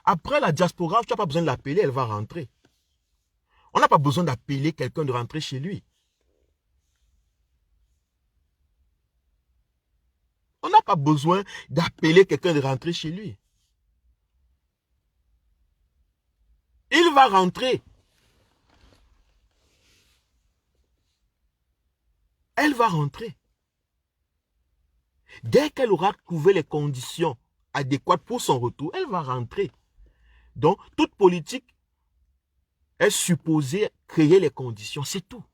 Après la diaspora, tu n'as pas besoin de l'appeler, elle va rentrer. On n'a pas besoin d'appeler quelqu'un de rentrer chez lui. On n'a pas besoin d'appeler quelqu'un de rentrer chez lui. Il va rentrer. Elle va rentrer. Dès qu'elle aura trouvé les conditions adéquates pour son retour, elle va rentrer. Donc, toute politique est supposée créer les conditions, c'est tout.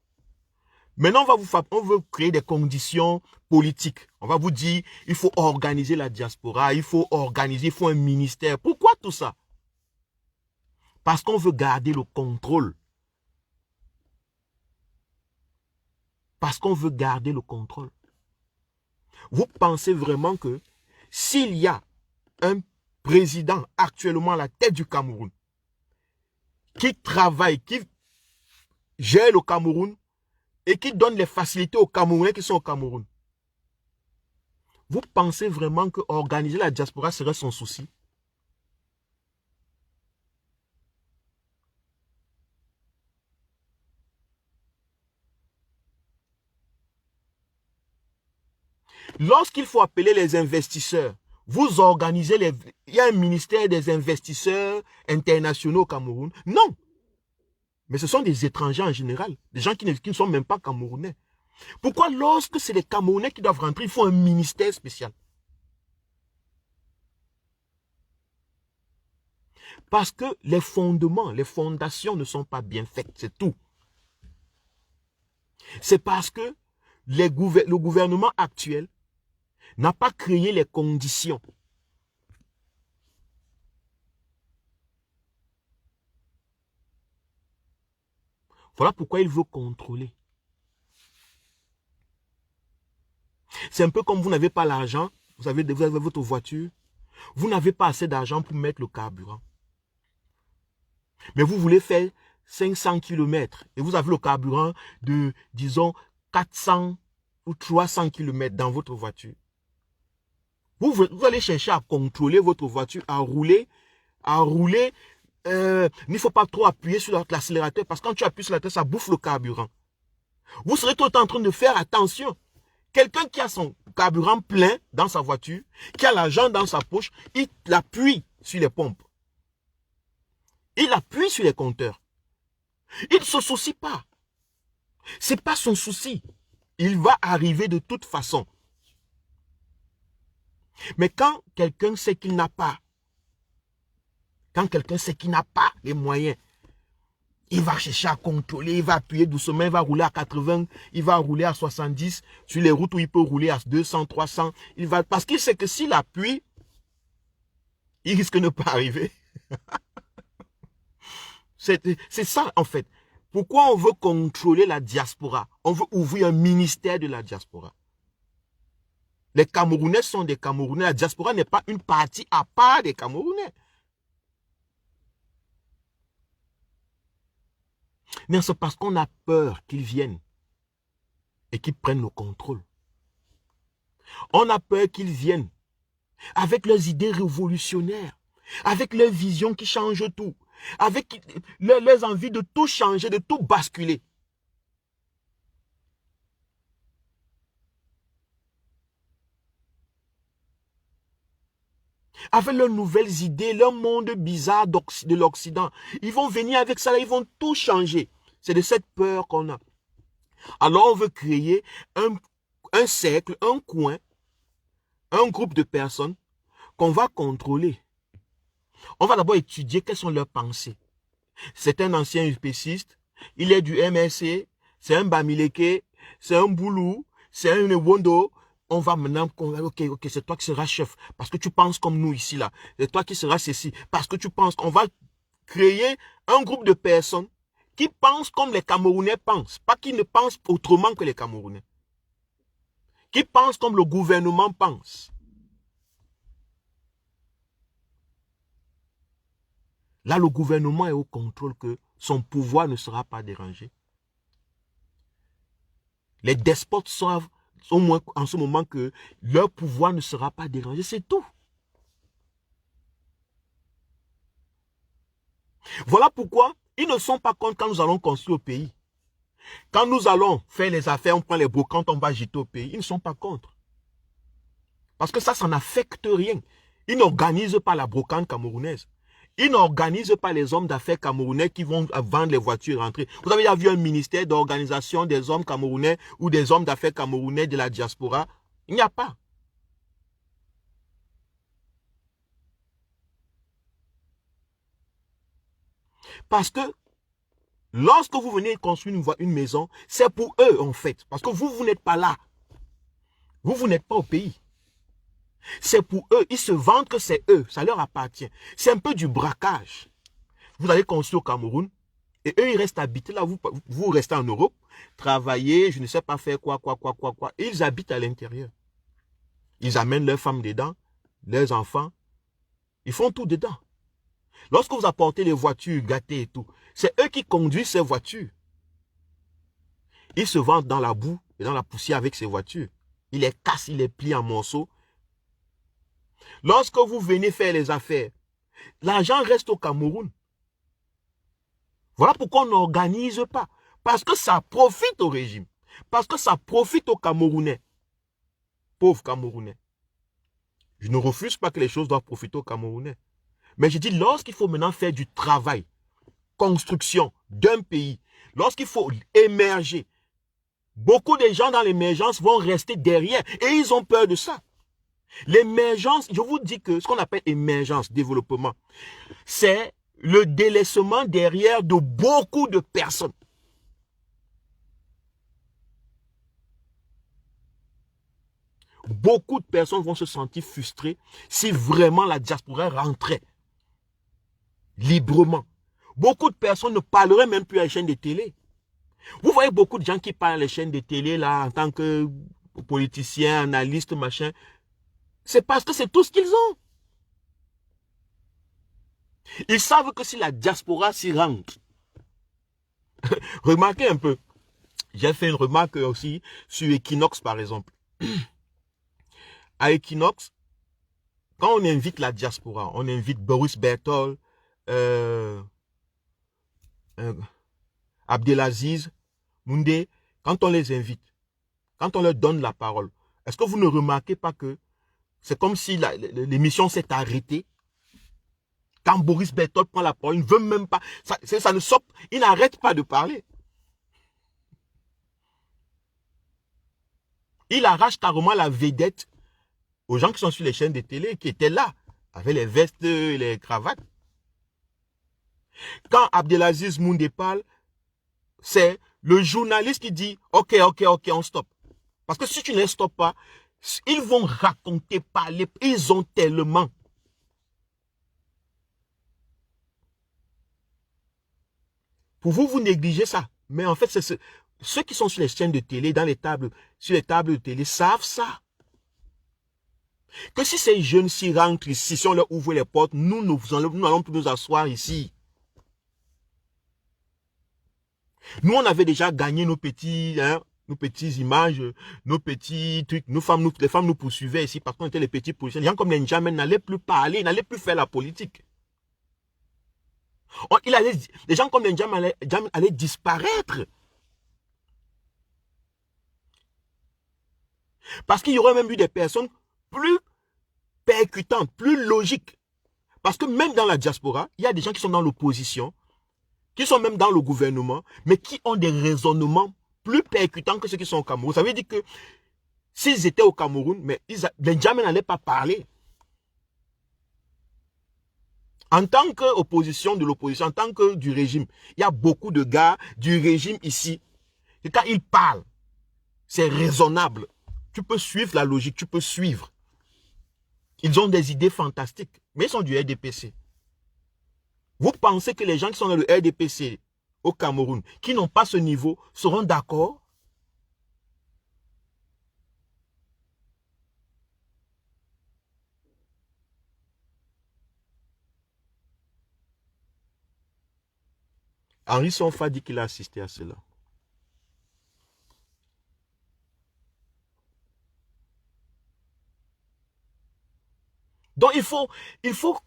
Maintenant, on veut créer des conditions politiques. On va vous dire, il faut organiser la diaspora, il faut un ministère. Pourquoi tout ça? Parce qu'on veut garder le contrôle. Parce qu'on veut garder le contrôle. Vous pensez vraiment que s'il y a un président actuellement à la tête du Cameroun qui travaille, qui gère le Cameroun et qui donne les facilités aux Camerounais qui sont au Cameroun, vous pensez vraiment que organiser la diaspora serait son souci? Lorsqu'il faut appeler les investisseurs, vous organisez il y a un ministère des investisseurs internationaux au Cameroun? Non. Mais ce sont des étrangers en général, des gens qui ne sont même pas camerounais. Pourquoi lorsque c'est les Camerounais qui doivent rentrer, il faut un ministère spécial? Parce que les fondements, les fondations ne sont pas bien faites, c'est tout. C'est parce que le gouvernement actuel n'a pas créé les conditions. Voilà pourquoi il veut contrôler. C'est un peu comme vous n'avez pas l'argent, vous avez votre voiture, vous n'avez pas assez d'argent pour mettre le carburant. Mais vous voulez faire 500 km et vous avez le carburant de, disons, 400 ou 300 km dans votre voiture. Vous allez chercher à contrôler votre voiture, à rouler. Il ne faut pas trop appuyer sur l'accélérateur parce que quand tu appuies sur l'accélérateur, ça bouffe le carburant. Vous serez tout le temps en train de faire attention. Quelqu'un qui a son carburant plein dans sa voiture, qui a l'argent dans sa poche, il appuie sur les pompes. Il appuie sur les compteurs. Il ne se soucie pas. Ce n'est pas son souci. Il va arriver de toute façon. Mais quand quelqu'un sait qu'il n'a pas, les moyens, il va chercher à contrôler, il va appuyer doucement, il va rouler à 80, il va rouler à 70, sur les routes où il peut rouler à 200, 300, parce qu'il sait que s'il appuie, il risque de ne pas arriver. C'est ça en fait. Pourquoi on veut contrôler la diaspora? On veut ouvrir un ministère de la diaspora. Les Camerounais sont des Camerounais. La diaspora n'est pas une partie à part des Camerounais. Mais c'est parce qu'on a peur qu'ils viennent et qu'ils prennent le contrôle. On a peur qu'ils viennent avec leurs idées révolutionnaires, avec leurs visions qui changent tout, avec leurs envies de tout changer, de tout basculer. Avec leurs nouvelles idées, leur monde bizarre de l'Occident. Ils vont venir avec ça, ils vont tout changer. C'est de cette peur qu'on a. Alors on veut créer un cercle, un coin, un groupe de personnes qu'on va contrôler. On va d'abord étudier quelles sont leurs pensées. C'est un ancien UPCiste, il est du MSC, c'est un Bamileke, c'est un Boulou, c'est un Wondo. On va maintenant, ok, c'est toi qui seras chef, parce que tu penses comme nous ici, là. C'est toi qui seras ceci, parce que tu penses qu'on va créer un groupe de personnes qui pensent comme les Camerounais pensent, pas qui ne pensent autrement que les Camerounais. Qui pensent comme le gouvernement pense. Là, le gouvernement est au contrôle que son pouvoir ne sera pas dérangé. Les despotes savent au moins en ce moment que leur pouvoir ne sera pas dérangé, c'est tout. Voilà pourquoi ils ne sont pas contre quand nous allons construire au pays. Quand nous allons faire les affaires, on prend les brocantes, on va jeter au pays. Ils ne sont pas contre. Parce que ça n'affecte rien. Ils n'organisent pas la brocante camerounaise. Ils n'organisent pas les hommes d'affaires camerounais qui vont vendre les voitures et rentrer. Vous avez déjà vu un ministère d'organisation des hommes camerounais ou des hommes d'affaires camerounais de la diaspora? Il n'y a pas. Parce que lorsque vous venez construire une maison, c'est pour eux en fait. Parce que vous n'êtes pas là. Vous n'êtes pas au pays. C'est pour eux. Ils se vendent que c'est eux. Ça leur appartient. C'est un peu du braquage. Vous allez construire au Cameroun et eux, ils restent habités là. Vous restez en Europe, travailler, je ne sais pas faire quoi. Et ils habitent à l'intérieur. Ils amènent leurs femmes dedans, leurs enfants. Ils font tout dedans. Lorsque vous apportez les voitures gâtées et tout, c'est eux qui conduisent ces voitures. Ils se vendent dans la boue et dans la poussière avec ces voitures. Ils les cassent, ils les plient en morceaux. Lorsque vous venez faire les affaires, l'argent reste au Cameroun. Voilà pourquoi on n'organise pas. Parce que ça profite au régime. Parce que ça profite aux Camerounais. Pauvres Camerounais. Je ne refuse pas que les choses doivent profiter aux Camerounais. Mais je dis, lorsqu'il faut maintenant faire du travail, construction d'un pays, lorsqu'il faut émerger, beaucoup de gens dans l'émergence vont rester derrière et ils ont peur de ça. L'émergence, je vous dis que ce qu'on appelle émergence, développement, c'est le délaissement derrière de beaucoup de personnes. Beaucoup de personnes vont se sentir frustrées si vraiment la diaspora rentrait librement. Beaucoup de personnes ne parleraient même plus à la chaîne de télé. Vous voyez beaucoup de gens qui parlent à la chaîne de télé là en tant que politiciens, analystes, machin, c'est parce que c'est tout ce qu'ils ont. Ils savent que si la diaspora s'y rentre, remarquez un peu, j'ai fait une remarque aussi sur Equinox par exemple. À Equinox, quand on invite la diaspora, on invite Boris Bertol, euh, Abdelaziz, Moundé, quand on les invite, quand on leur donne la parole, est-ce que vous ne remarquez pas que c'est comme si l'émission s'est arrêtée? Quand Boris Bertol prend la parole, il ne veut même pas, ça ne sort, il n'arrête pas de parler. Il arrache carrément la vedette aux gens qui sont sur les chaînes de télé, qui étaient là, avec les vestes, les cravates. Quand Abdelaziz Moundé parle, c'est le journaliste qui dit « Ok, on stoppe ». Parce que si tu ne stoppes pas, ils vont raconter, parler, ils ont tellement. Pour vous, vous négligez ça. Mais en fait, c'est ceux qui sont sur les chaînes de télé, sur les tables de télé, savent ça. Que si ces jeunes s'y rentrent ici, si on leur ouvre les portes, nous n'allons plus nous asseoir ici. Nous, on avait déjà gagné nos petits images, nos petits trucs. Les femmes nous poursuivaient ici parce qu'on était les petits policiers. Les gens comme les N'Djamena n'allaient plus parler, n'allaient plus faire la politique. Les gens comme les N'Djamena allaient disparaître. Parce qu'il y aurait même eu des personnes plus percutantes, plus logiques. Parce que même dans la diaspora, il y a des gens qui sont dans l'opposition, qui sont même dans le gouvernement, mais qui ont des raisonnements plus percutants que ceux qui sont au Cameroun. Ça veut dire que s'ils étaient au Cameroun, mais les N'Djamena n'allaient pas parler. En tant qu'opposition de l'opposition, en tant que du régime, il y a beaucoup de gars du régime ici. Et quand ils parlent, c'est raisonnable. Tu peux suivre la logique, tu peux suivre. Ils ont des idées fantastiques, mais ils sont du RDPC. Vous pensez que les gens qui sont dans le RDPC au Cameroun, qui n'ont pas ce niveau, seront d'accord? Henri Sonfa dit qu'il a assisté à cela. Donc il faut, il faut,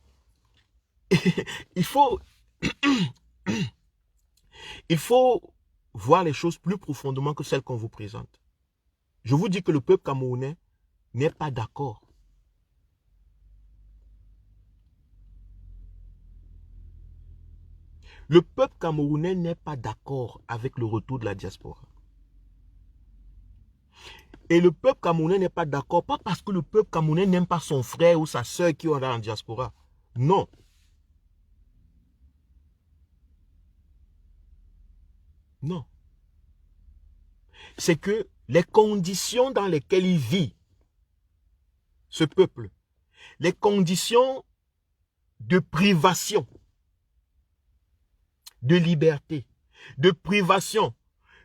il faut voir les choses plus profondément que celles qu'on vous présente. Je vous dis que le peuple camerounais n'est pas d'accord. Le peuple camerounais n'est pas d'accord avec le retour de la diaspora. Et le peuple camerounais n'est pas d'accord, pas parce que le peuple camerounais n'aime pas son frère ou sa soeur qui est en diaspora. Non. Non. C'est que les conditions dans lesquelles il vit, ce peuple, les conditions de privation, de liberté, de privation,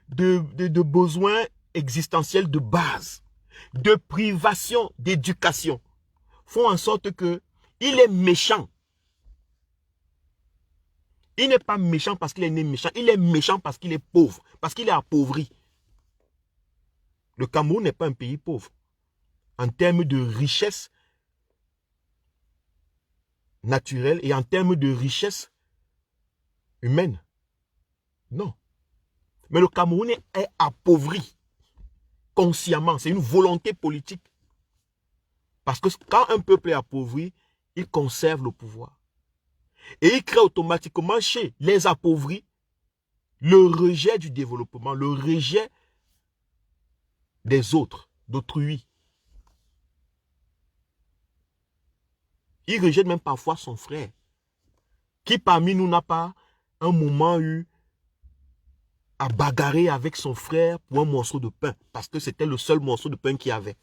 de besoins existentiels de base, de privation d'éducation, font en sorte que il est méchant. Il n'est pas méchant parce qu'il est né méchant, il est méchant parce qu'il est pauvre, parce qu'il est appauvri. Le Cameroun n'est pas un pays pauvre. En termes de richesse naturelle et en termes de richesse humaine. Non. Mais le Cameroun est appauvri consciemment. C'est une volonté politique. Parce que quand un peuple est appauvri, il conserve le pouvoir. Et il crée automatiquement chez les appauvris le rejet du développement, le rejet des autres, d'autrui. Il rejette même parfois son frère. Qui parmi nous n'a pas un moment eu à bagarrer avec son frère pour un morceau de pain, parce que c'était le seul morceau de pain qu'il y avait.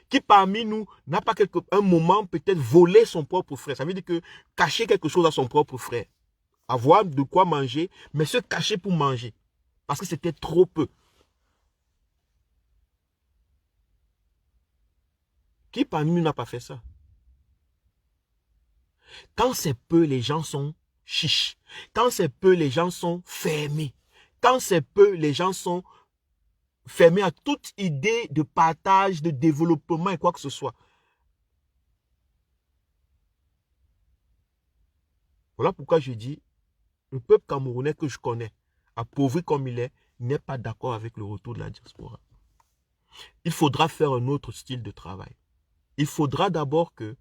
Qui parmi nous n'a pas un moment peut-être volé son propre frère. Ça veut dire que cacher quelque chose à son propre frère. Avoir de quoi manger, mais se cacher pour manger. Parce que c'était trop peu. Qui parmi nous n'a pas fait ça? Quand c'est peu, les gens sont chiches. Quand c'est peu, les gens sont fermés. Quand c'est peu, les gens sont fermés à toute idée de partage, de développement et quoi que ce soit. Voilà pourquoi je dis, le peuple camerounais que je connais, appauvri comme il est, n'est pas d'accord avec le retour de la diaspora. Il faudra faire un autre style de travail. Il faudra d'abord que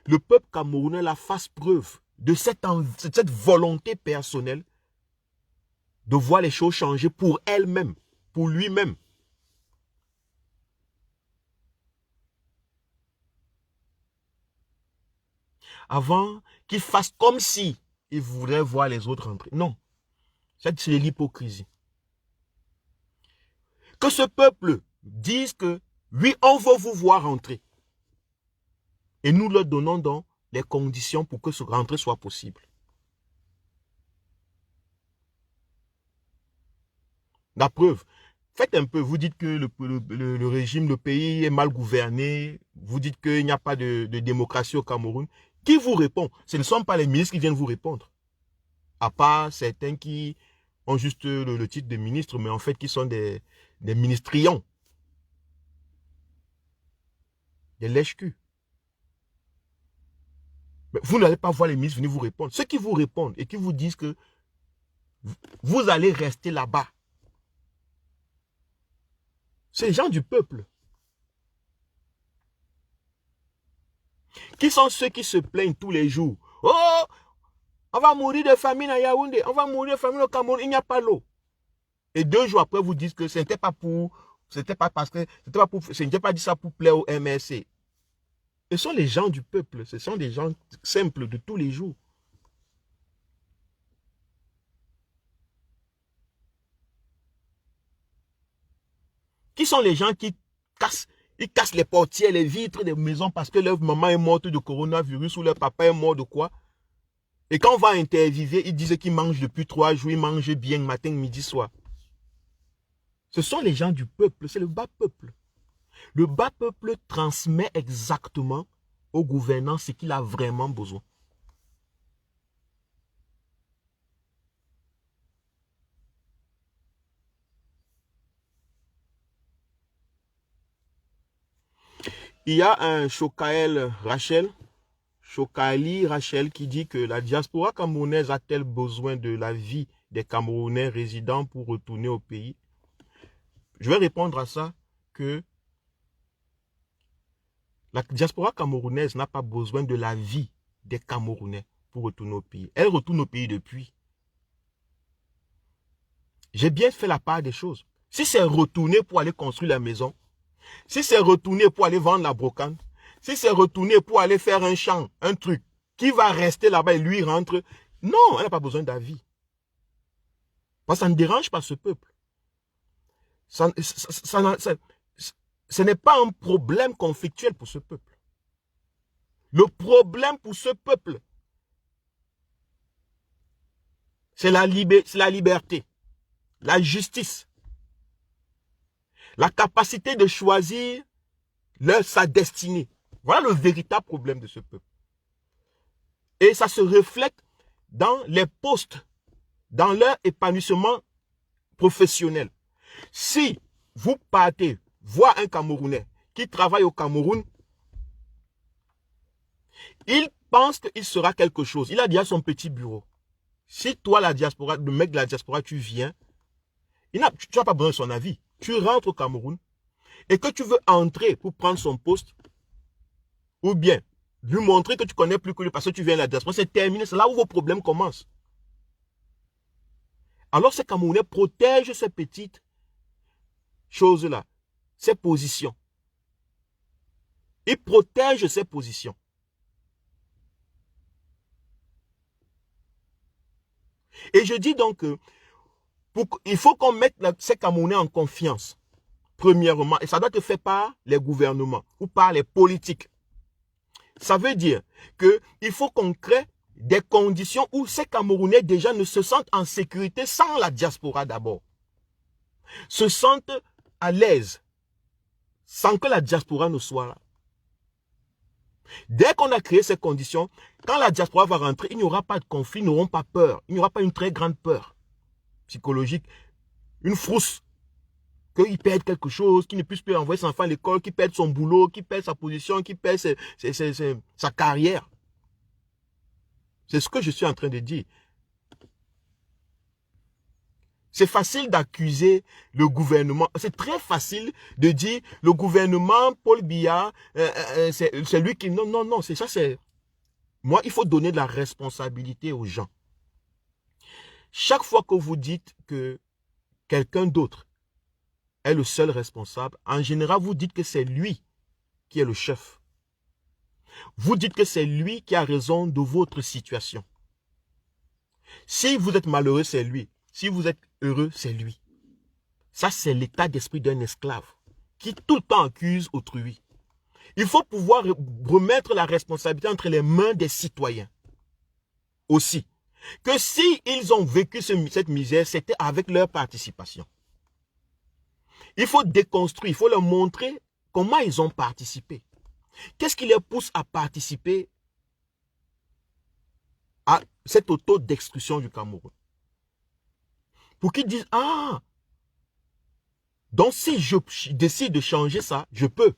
le peuple camerounais la fasse preuve de cette volonté personnelle de voir les choses changer pour elle-même, pour lui-même. Avant qu'il fasse comme si il voudrait voir les autres rentrer. Non, c'est l'hypocrisie. Que ce peuple dise que oui, on veut vous voir rentrer. Et nous leur donnons donc les conditions pour que ce rentrée soit possible. La preuve, faites un peu, vous dites que le régime, le pays est mal gouverné, vous dites qu'il n'y a pas de démocratie au Cameroun. Qui vous répond? Ce ne sont pas les ministres qui viennent vous répondre. À part certains qui ont juste le titre de ministre, mais en fait qui sont des ministrions. Des lèche-culs. Mais vous n'allez pas voir les ministres venir vous répondre. Ceux qui vous répondent et qui vous disent que vous allez rester là-bas, c'est les gens du peuple. Qui sont ceux qui se plaignent tous les jours? Oh, on va mourir de famine à Yaoundé, on va mourir de famine au Cameroun, il n'y a pas l'eau. Et 2 jours après, vous dites que ce n'était pas pour, c'était pas parce que, ce n'était pas dit ça pour plaire au MRC. Ce sont les gens du peuple, ce sont des gens simples de tous les jours. Qui sont les gens qui cassent les portières, les vitres des maisons parce que leur maman est morte de coronavirus ou leur papa est mort de quoi? Et quand on va interviewer, ils disent qu'ils mangent depuis 3 jours, ils mangent bien matin, midi, soir. Ce sont les gens du peuple, c'est le bas peuple. Le bas peuple transmet exactement au gouvernant ce qu'il a vraiment besoin. Il y a un Chokaeli Rachel qui dit que la diaspora camerounaise a-t-elle besoin de la vie des Camerounais résidents pour retourner au pays? Je vais répondre à ça que la diaspora camerounaise n'a pas besoin de la vie des Camerounais pour retourner au pays. Elle retourne au pays depuis. J'ai bien fait la part des choses. Si c'est retourner pour aller construire la maison, si c'est retourner pour aller vendre la brocante, si c'est retourner pour aller faire un champ, un truc, qui va rester là-bas et lui rentre, non, elle n'a pas besoin d'avis. Parce que ça ne dérange pas ce peuple. Ce n'est pas un problème conflictuel pour ce peuple. Le problème pour ce peuple, c'est la liberté, la justice, la capacité de choisir sa destinée. Voilà le véritable problème de ce peuple. Et ça se reflète dans les postes, dans leur épanouissement professionnel. Si vous partez voir un Camerounais qui travaille au Cameroun, il pense qu'il sera quelque chose. Il a déjà son petit bureau. Si toi, la diaspora, le mec de la diaspora, tu viens, tu n'as pas besoin de son avis. Tu rentres au Cameroun et que tu veux entrer pour prendre son poste, ou bien lui montrer que tu connais plus que lui parce que tu viens de la diaspora, c'est terminé. C'est là où vos problèmes commencent. Alors ces Camerounais protègent ces petites choses-là, ces positions. Ils protègent ces positions. Et je dis donc que il faut qu'on mette ces Camerounais en confiance, premièrement, et ça doit être fait par les gouvernements ou par les politiques. Ça veut dire qu'il faut qu'on crée des conditions où ces Camerounais déjà ne se sentent en sécurité sans la diaspora d'abord. Se sentent à l'aise sans que la diaspora ne soit là. Dès qu'on a créé ces conditions, quand la diaspora va rentrer, il n'y aura pas de conflit, ils n'auront pas peur. Il n'y aura pas une très grande peur psychologique, une frousse, qu'il perde quelque chose, qu'il ne puisse plus envoyer son enfant à l'école, qu'il perde son boulot, qu'il perde sa position, qu'il perde sa carrière. C'est ce que je suis en train de dire. C'est facile d'accuser le gouvernement. C'est très facile de dire le gouvernement, Paul Biya, c'est lui qui... Non, non, non, c'est ça, c'est... Moi, il faut donner de la responsabilité aux gens. Chaque fois que vous dites que quelqu'un d'autre est le seul responsable, en général, vous dites que c'est lui qui est le chef. Vous dites que c'est lui qui a raison de votre situation. Si vous êtes malheureux, c'est lui. Si vous êtes heureux, c'est lui. Ça, c'est l'état d'esprit d'un esclave qui tout le temps accuse autrui. Il faut pouvoir remettre la responsabilité entre les mains des citoyens. Aussi. Que si ils ont vécu cette misère, c'était avec leur participation. Il faut déconstruire, il faut leur montrer comment ils ont participé. Qu'est-ce qui les pousse à participer à cette auto-destruction du Cameroun? Pour qu'ils disent, ah, donc si je décide de changer ça, je peux.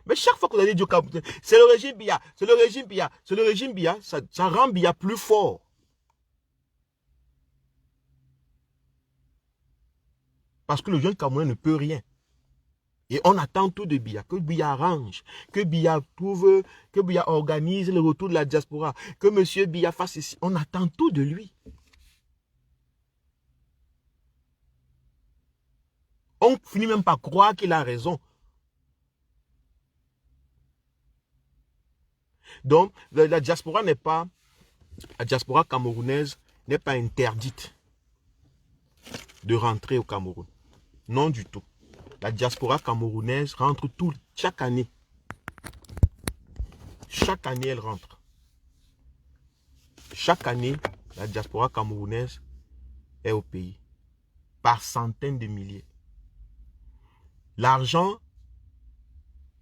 Mais chaque fois que vous allez dire au Cameroun, c'est le régime Biya, c'est le régime Biya, c'est le régime Biya, ça rend Biya plus fort. Parce que le jeune Camerounais ne peut rien. Et on attend tout de Biya, que Biya arrange, que Biya trouve, que Biya organise le retour de la diaspora, que monsieur Biya fasse ici. On attend tout de lui. On finit même par croire qu'il a raison. Donc, la diaspora n'est pas, la diaspora camerounaise n'est pas interdite de rentrer au Cameroun. Non du tout. La diaspora camerounaise rentre chaque année. Chaque année, elle rentre. Chaque année, la diaspora camerounaise est au pays. Par centaines de milliers. L'argent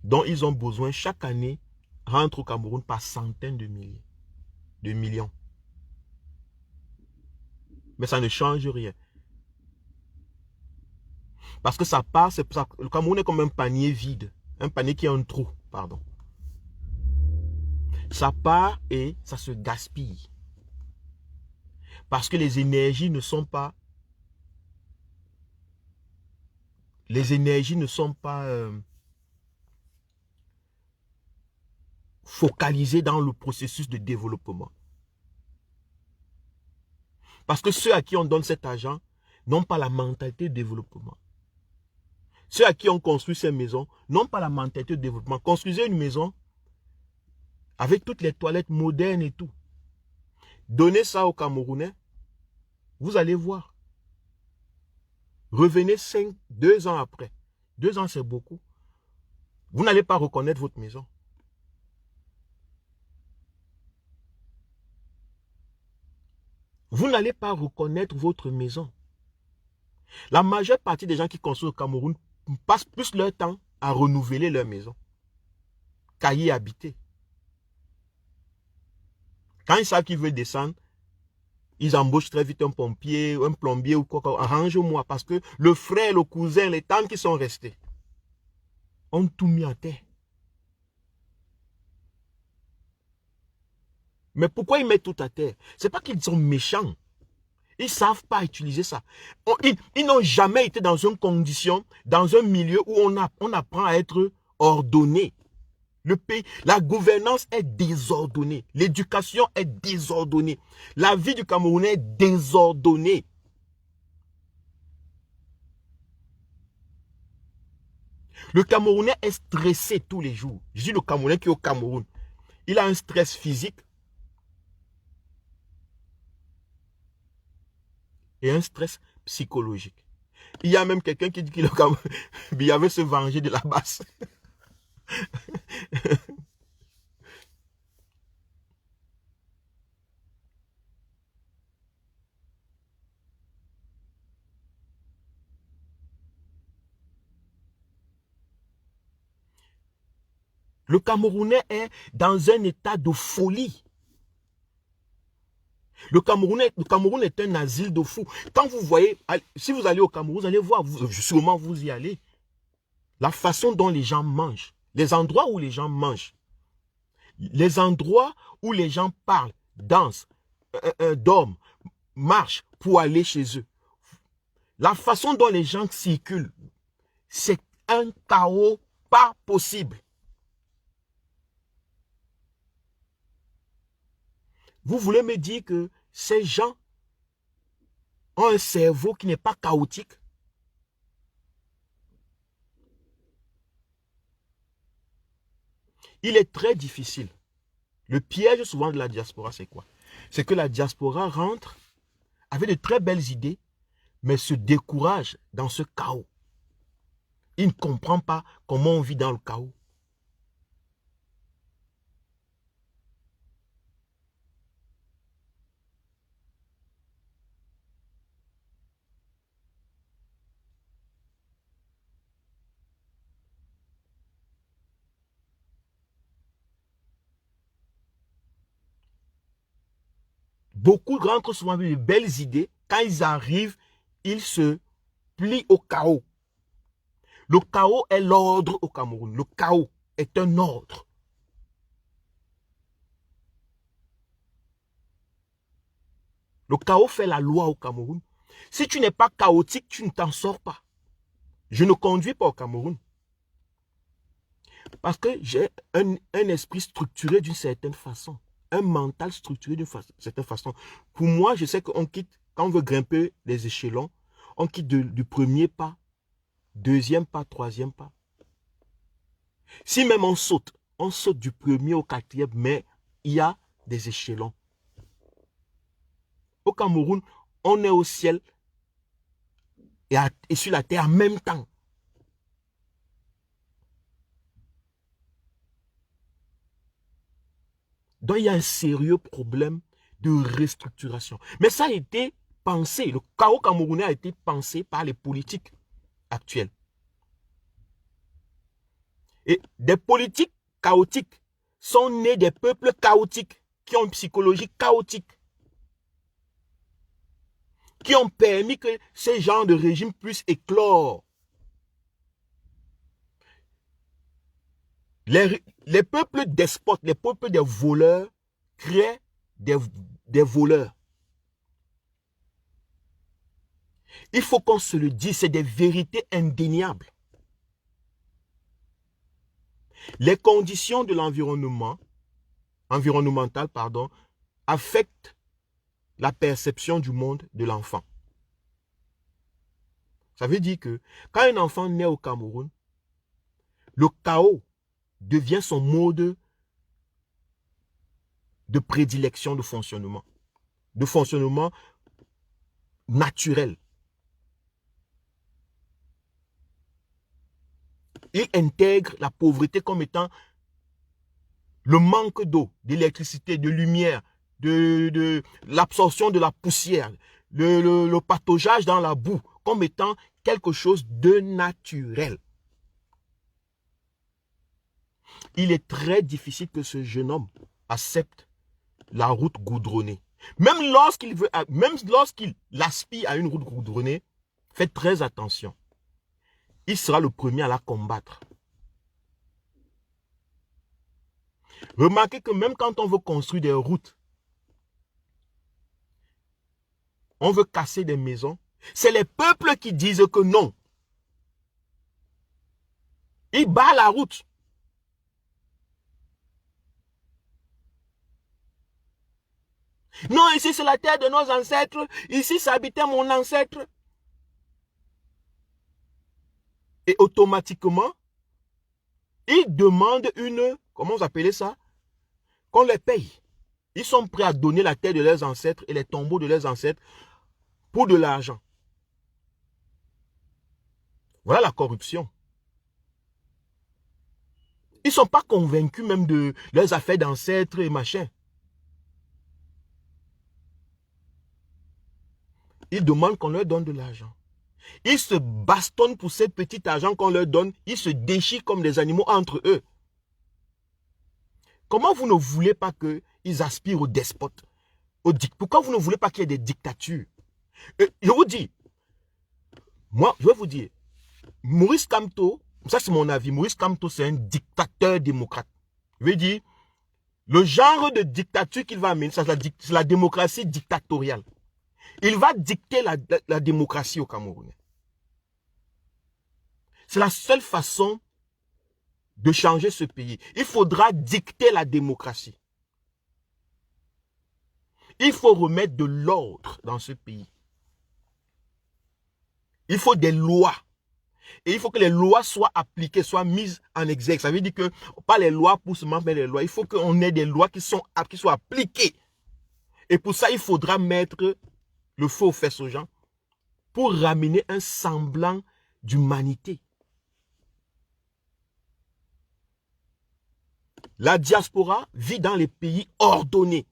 dont ils ont besoin chaque année rentre au Cameroun par centaines de milliers. De millions. Mais ça ne change rien. Parce que ça part, le Cameroun est comme un panier vide. Un panier qui a un trou, pardon. Ça part et ça se gaspille. Parce que les énergies ne sont pas... Les énergies ne sont pas focalisées dans le processus de développement. Parce que ceux à qui on donne cet argent n'ont pas la mentalité de développement. Ceux à qui on construit ces maisons n'ont pas la mentalité de développement. Construisez une maison avec toutes les toilettes modernes et tout. Donnez ça aux Camerounais, vous allez voir. Revenez 2 ans après. 2 ans, c'est beaucoup. Vous n'allez pas reconnaître votre maison. Vous n'allez pas reconnaître votre maison. La majeure partie des gens qui construisent au Cameroun passent plus leur temps à renouveler leur maison qu'à y habiter. Quand ils savent qu'ils veulent descendre, ils embauchent très vite un pompier, un plombier ou quoi. Arrange-moi parce que le frère, le cousin, les tantes qui sont restés ont tout mis à terre. Mais pourquoi ils mettent tout à terre? C'est pas qu'ils sont méchants. Ils ne savent pas utiliser ça. Ils n'ont jamais été dans une condition, dans un milieu où on apprend à être ordonné. Le pays, la gouvernance est désordonnée. L'éducation est désordonnée. La vie du Camerounais est désordonnée. Le Camerounais est stressé tous les jours. Je dis le Camerounais qui est au Cameroun. Il a un stress physique et un stress psychologique. Il y a même quelqu'un qui dit qu'il avait se venger de la basse. Le Camerounais est dans un état de folie. Le Cameroun est un asile de fous. Quand vous voyez, si vous allez au Cameroun, vous allez voir, sûrement vous y allez, la façon dont les gens mangent, les endroits où les gens mangent, les endroits où les gens parlent, dansent, dorment, marchent pour aller chez eux. La façon dont les gens circulent, c'est un chaos pas possible. Vous voulez me dire que ces gens ont un cerveau qui n'est pas chaotique? Il est très difficile. Le piège souvent de la diaspora, c'est quoi? C'est que la diaspora rentre avec de très belles idées, mais se décourage dans ce chaos. Il ne comprend pas comment on vit dans le chaos. Beaucoup rentrent souvent avec de belles idées. Quand ils arrivent, ils se plient au chaos. Le chaos est l'ordre au Cameroun. Le chaos est un ordre. Le chaos fait la loi au Cameroun. Si tu n'es pas chaotique, tu ne t'en sors pas. Je ne conduis pas au Cameroun. Parce que j'ai un esprit structuré d'une certaine façon. Un mental structuré d'une certaine façon. Pour moi, je sais qu'on quitte, quand on veut grimper les échelons, on quitte du premier pas, deuxième pas, troisième pas. Si même on saute du premier au quatrième, mais il y a des échelons. Au Cameroun, on est au ciel et sur la terre en même temps. Donc, il y a un sérieux problème de restructuration. Mais ça a été pensé, le chaos camerounais a été pensé par les politiques actuels. Et des politiques chaotiques sont nés des peuples chaotiques qui ont une psychologie chaotique, qui ont permis que ces genres de régimes puissent éclore. Les peuples despotes, les peuples des voleurs créent des voleurs. Il faut qu'on se le dise, c'est des vérités indéniables. Les conditions de l'environnement, affectent la perception du monde de l'enfant. Ça veut dire que quand un enfant naît au Cameroun, le chaos devient son mode de prédilection de fonctionnement naturel. Il intègre la pauvreté comme étant le manque d'eau, d'électricité, de lumière, de l'absorption de la poussière, le pataugeage dans la boue, comme étant quelque chose de naturel. Il est très difficile que ce jeune homme accepte la route goudronnée. Même lorsqu'il aspire à une route goudronnée, faites très attention. Il sera le premier à la combattre. Remarquez que même quand on veut construire des routes, on veut casser des maisons, c'est les peuples qui disent que non. Ils barrent la route. Non, ici c'est la terre de nos ancêtres. Ici ça habitait mon ancêtre. Et automatiquement, ils demandent comment vous appelez ça? Qu'on les paye. Ils sont prêts à donner la terre de leurs ancêtres et les tombeaux de leurs ancêtres pour de l'argent. Voilà la corruption. Ils ne sont pas convaincus même de leurs affaires d'ancêtres et machin. Ils demandent qu'on leur donne de l'argent. Ils se bastonnent pour ce petit argent qu'on leur donne. Ils se déchirent comme des animaux entre eux. Comment vous ne voulez pas qu'ils aspirent au despote? Pourquoi vous ne voulez pas qu'il y ait des dictatures? Je vous dis, moi, je vais vous dire, Maurice Kamto, ça c'est mon avis, Maurice Kamto c'est un dictateur démocrate. Je veux dire, le genre de dictature qu'il va amener, c'est la démocratie dictatoriale. Il va dicter la démocratie au Cameroun. C'est la seule façon de changer ce pays. Il faudra dicter la démocratie. Il faut remettre de l'ordre dans ce pays. Il faut des lois. Et il faut que les lois soient appliquées, soient mises en exergue. Ça veut dire que, pas les lois pour seulement faire les lois. Il faut qu'on ait des lois qui soient appliquées. Et pour ça, il faudra mettre le feu aux fesses aux gens pour ramener un semblant d'humanité. La diaspora vit dans les pays ordonnés.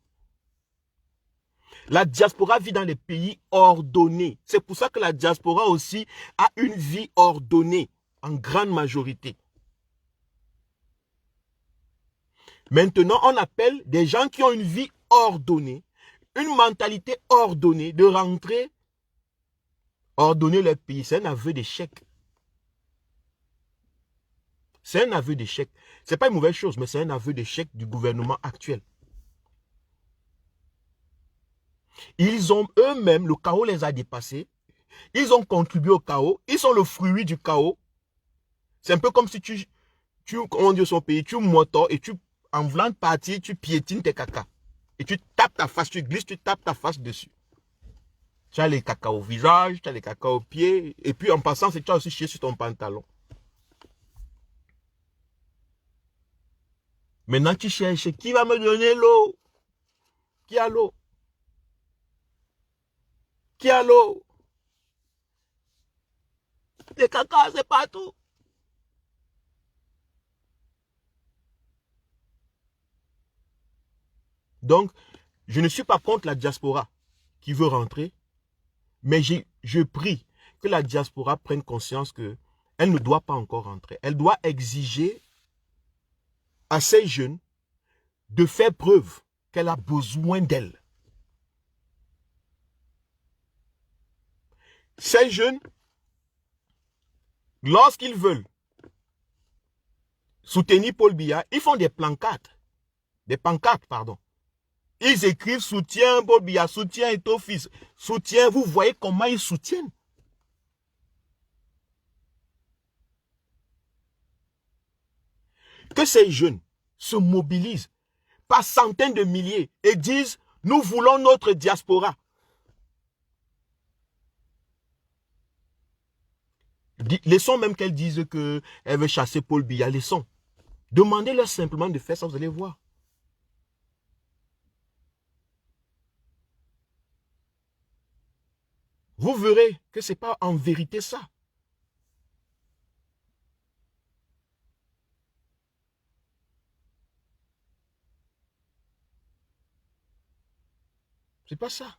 La diaspora vit dans les pays ordonnés. C'est pour ça que la diaspora aussi a une vie ordonnée, en grande majorité. Maintenant, on appelle des gens qui ont une vie ordonnée, une mentalité ordonnée, de rentrer, ordonner leur pays. C'est un aveu d'échec. C'est un aveu d'échec. Ce n'est pas une mauvaise chose, mais c'est un aveu d'échec du gouvernement actuel. Ils ont eux-mêmes, le chaos les a dépassés. Ils ont contribué au chaos. Ils sont le fruit du chaos. C'est un peu comme si on dit son pays, tu m'entends et en voulant partir, tu piétines tes caca. Et tu tapes ta face, tu glisses, tu tapes ta face dessus. Tu as les caca au visage, tu as les caca aux pieds. Et puis en passant, tu as aussi chié sur ton pantalon. Maintenant, tu cherches qui va me donner l'eau? Qui a l'eau? Qui a l'eau? Les caca, c'est partout. Donc, je ne suis pas contre la diaspora qui veut rentrer, mais je prie que la diaspora prenne conscience qu'elle ne doit pas encore rentrer. Elle doit exiger à ces jeunes de faire preuve qu'elle a besoin d'elle. Ces jeunes, lorsqu'ils veulent soutenir Paul Biya, ils font des pancartes. Ils écrivent soutien Paul Biya, soutien Eto'o-Fils, soutien, vous voyez comment ils soutiennent. Que ces jeunes se mobilisent par centaines de milliers et disent, nous voulons notre diaspora. Laissons même qu'elles disent qu'elles veulent chasser Paul Biya, laissons. Demandez-leur simplement de faire ça, vous allez voir. Vous verrez que ce n'est pas en vérité ça. C'est pas ça.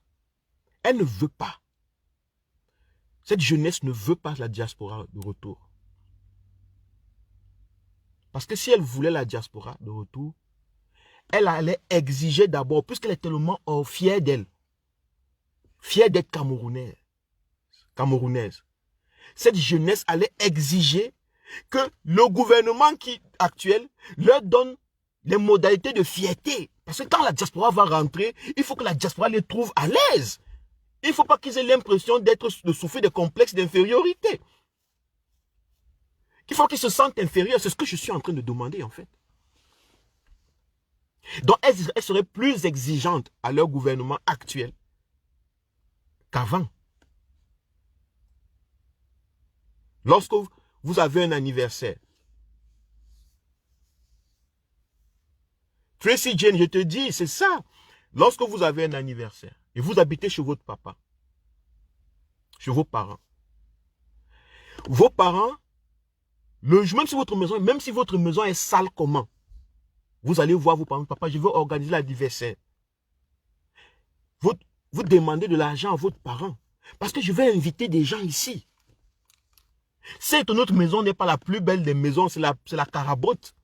Elle ne veut pas. Cette jeunesse ne veut pas la diaspora de retour. Parce que si elle voulait la diaspora de retour, elle allait exiger d'abord, puisqu'elle est tellement fière d'elle, fière d'être camerounaise. Cette jeunesse allait exiger que le gouvernement actuel leur donne les modalités de fierté. Parce que quand la diaspora va rentrer, il faut que la diaspora les trouve à l'aise. Il ne faut pas qu'ils aient l'impression de souffrir de complexes d'infériorité. Il faut qu'ils se sentent inférieurs. C'est ce que je suis en train de demander en fait. Donc elles seraient plus exigeantes à leur gouvernement actuel qu'avant. Lorsque vous avez un anniversaire, Tracy Jane, je te dis, c'est ça. Lorsque vous avez un anniversaire et vous habitez chez votre papa, chez vos parents, même si votre maison est sale comment, vous allez voir vos parents, papa, je veux organiser l'anniversaire. Vous demandez de l'argent à votre parent, parce que je vais inviter des gens ici. Certes, notre maison n'est pas la plus belle des maisons, c'est la carabote.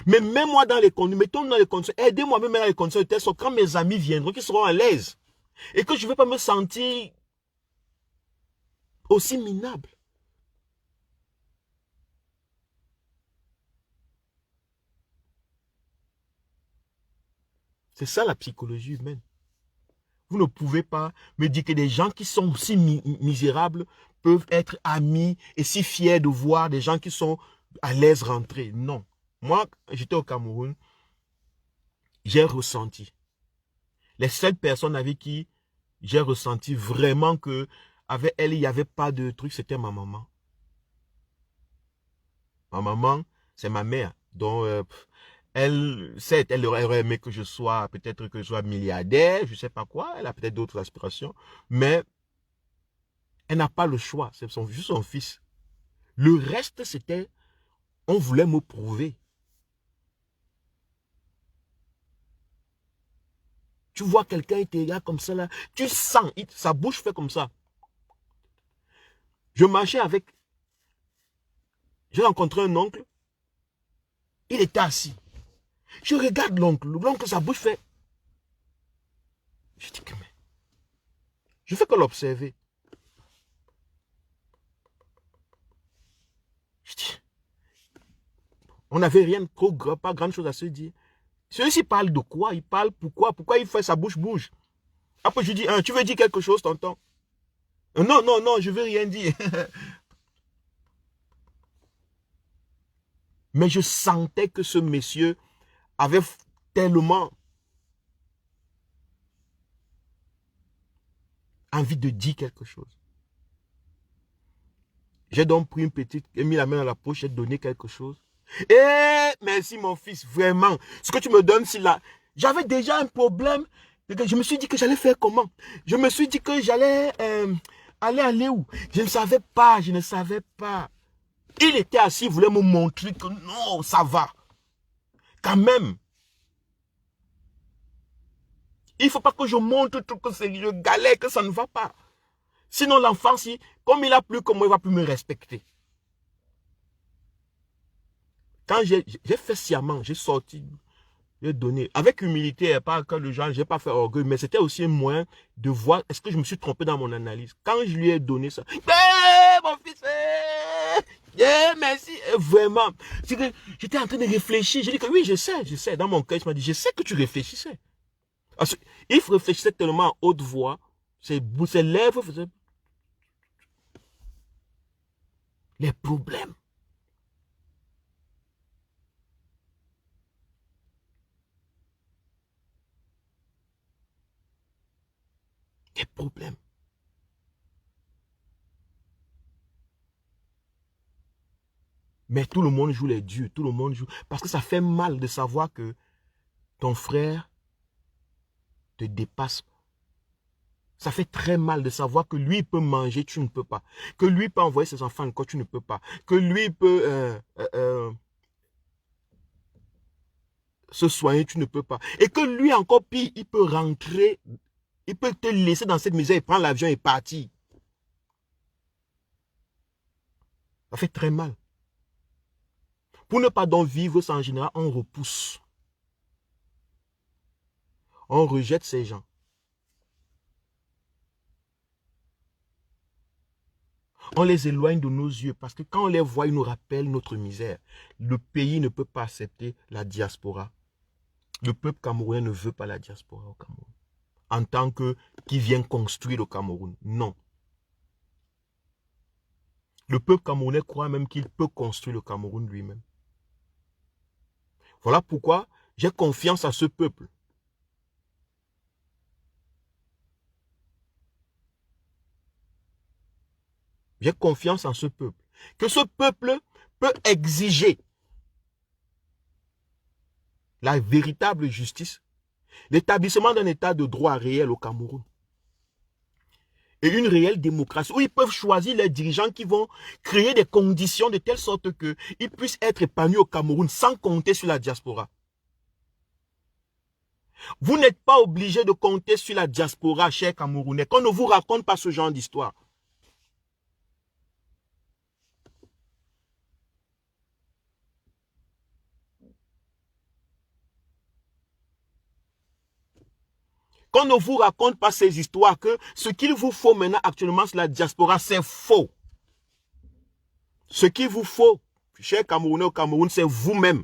Mais même moi dans les conditions, mettons dans les conditions, aidez-moi même dans les conditions de telle sorte quand mes amis viendront, qu'ils seront à l'aise. Et que je ne vais pas me sentir aussi minable. C'est ça la psychologie humaine. Vous ne pouvez pas me dire que des gens qui sont si misérables peuvent être amis et si fiers de voir des gens qui sont à l'aise rentrer. Non. Moi, j'étais au Cameroun, j'ai ressenti. Les seules personnes avec qui j'ai ressenti vraiment que avec elle, il n'y avait pas de truc, c'était ma maman. Ma maman, c'est ma mère. Donc, elle, certes, elle aurait aimé que je sois, peut-être que je sois milliardaire, je ne sais pas quoi, elle a peut-être d'autres aspirations, mais elle n'a pas le choix, c'est juste son fils. Le reste, c'était, on voulait me prouver. Tu vois quelqu'un, il est là comme ça, là, tu sens, sa bouche fait comme ça. Je marchais avec, j'ai rencontré un oncle, il était assis. Je regarde l'oncle, l'oncle, sa bouche fait. Je dis que mais, je fais que l'observer. Je dis, on n'avait rien de trop grave, pas grande chose à se dire. Celui-ci parle de quoi? Il parle pourquoi? Pourquoi il fait sa bouche bouge? Après, je dis, hein, tu veux dire quelque chose, tonton? Non, non, non, je veux rien dire. Mais je sentais que ce monsieur avait tellement envie de dire quelque chose. J'ai donc pris une petite, et mis la main dans la poche, j'ai donné quelque chose. Eh, merci mon fils, vraiment. Ce que tu me donnes, c'est là. J'avais déjà un problème. Je me suis dit que j'allais faire comment? Je me suis dit que j'allais aller où? Je ne savais pas, je ne savais pas. Il était assis, il voulait me montrer que non, ça va. Quand même. Il ne faut pas que je montre tout que je galère, que ça ne va pas. Sinon, l'enfant, comme il a plus que moi, il ne va plus me respecter. Quand j'ai fait sciemment, j'ai sorti, j'ai donné, avec humilité, pas que le genre, j'ai pas fait orgueil, mais c'était aussi un moyen de voir, est-ce que je me suis trompé dans mon analyse. Quand je lui ai donné ça, mon fils, merci, vraiment. J'étais en train de réfléchir, j'ai dit que oui, je sais, dans mon cœur, je m'a dit, je sais que tu réfléchissais. Il réfléchissait tellement à haute voix, ses lèvres faisaient les problèmes. Les problèmes. Mais tout le monde joue les dieux, tout le monde joue. Parce que ça fait mal de savoir que ton frère te dépasse. Ça fait très mal de savoir que lui peut manger, tu ne peux pas. Que lui peut envoyer ses enfants encore, tu ne peux pas. Que lui peut se soigner, tu ne peux pas. Et que lui encore pire, il peut rentrer, il peut te laisser dans cette misère et prendre l'avion et partir. Ça fait très mal. Pour ne pas donc vivre ça en général, on repousse. On rejette ces gens. On les éloigne de nos yeux parce que quand on les voit, ils nous rappellent notre misère. Le pays ne peut pas accepter la diaspora. Le peuple camerounais ne veut pas la diaspora au Cameroun. En tant que qui vient construire le Cameroun. Non. Le peuple camerounais croit même qu'il peut construire le Cameroun lui-même. Voilà pourquoi j'ai confiance à ce peuple. J'ai confiance en ce peuple. Que ce peuple peut exiger la véritable justice, l'établissement d'un état de droit réel au Cameroun. Et une réelle démocratie où ils peuvent choisir les dirigeants qui vont créer des conditions de telle sorte qu'ils puissent être épanouis au Cameroun sans compter sur la diaspora. Vous n'êtes pas obligé de compter sur la diaspora, chers Camerounais, qu'on ne vous raconte pas ce genre d'histoire. Qu'on ne vous raconte pas ces histoires que ce qu'il vous faut maintenant actuellement sur la diaspora, c'est faux. Ce qu'il vous faut, chers Camerounais au Cameroun, c'est vous-même.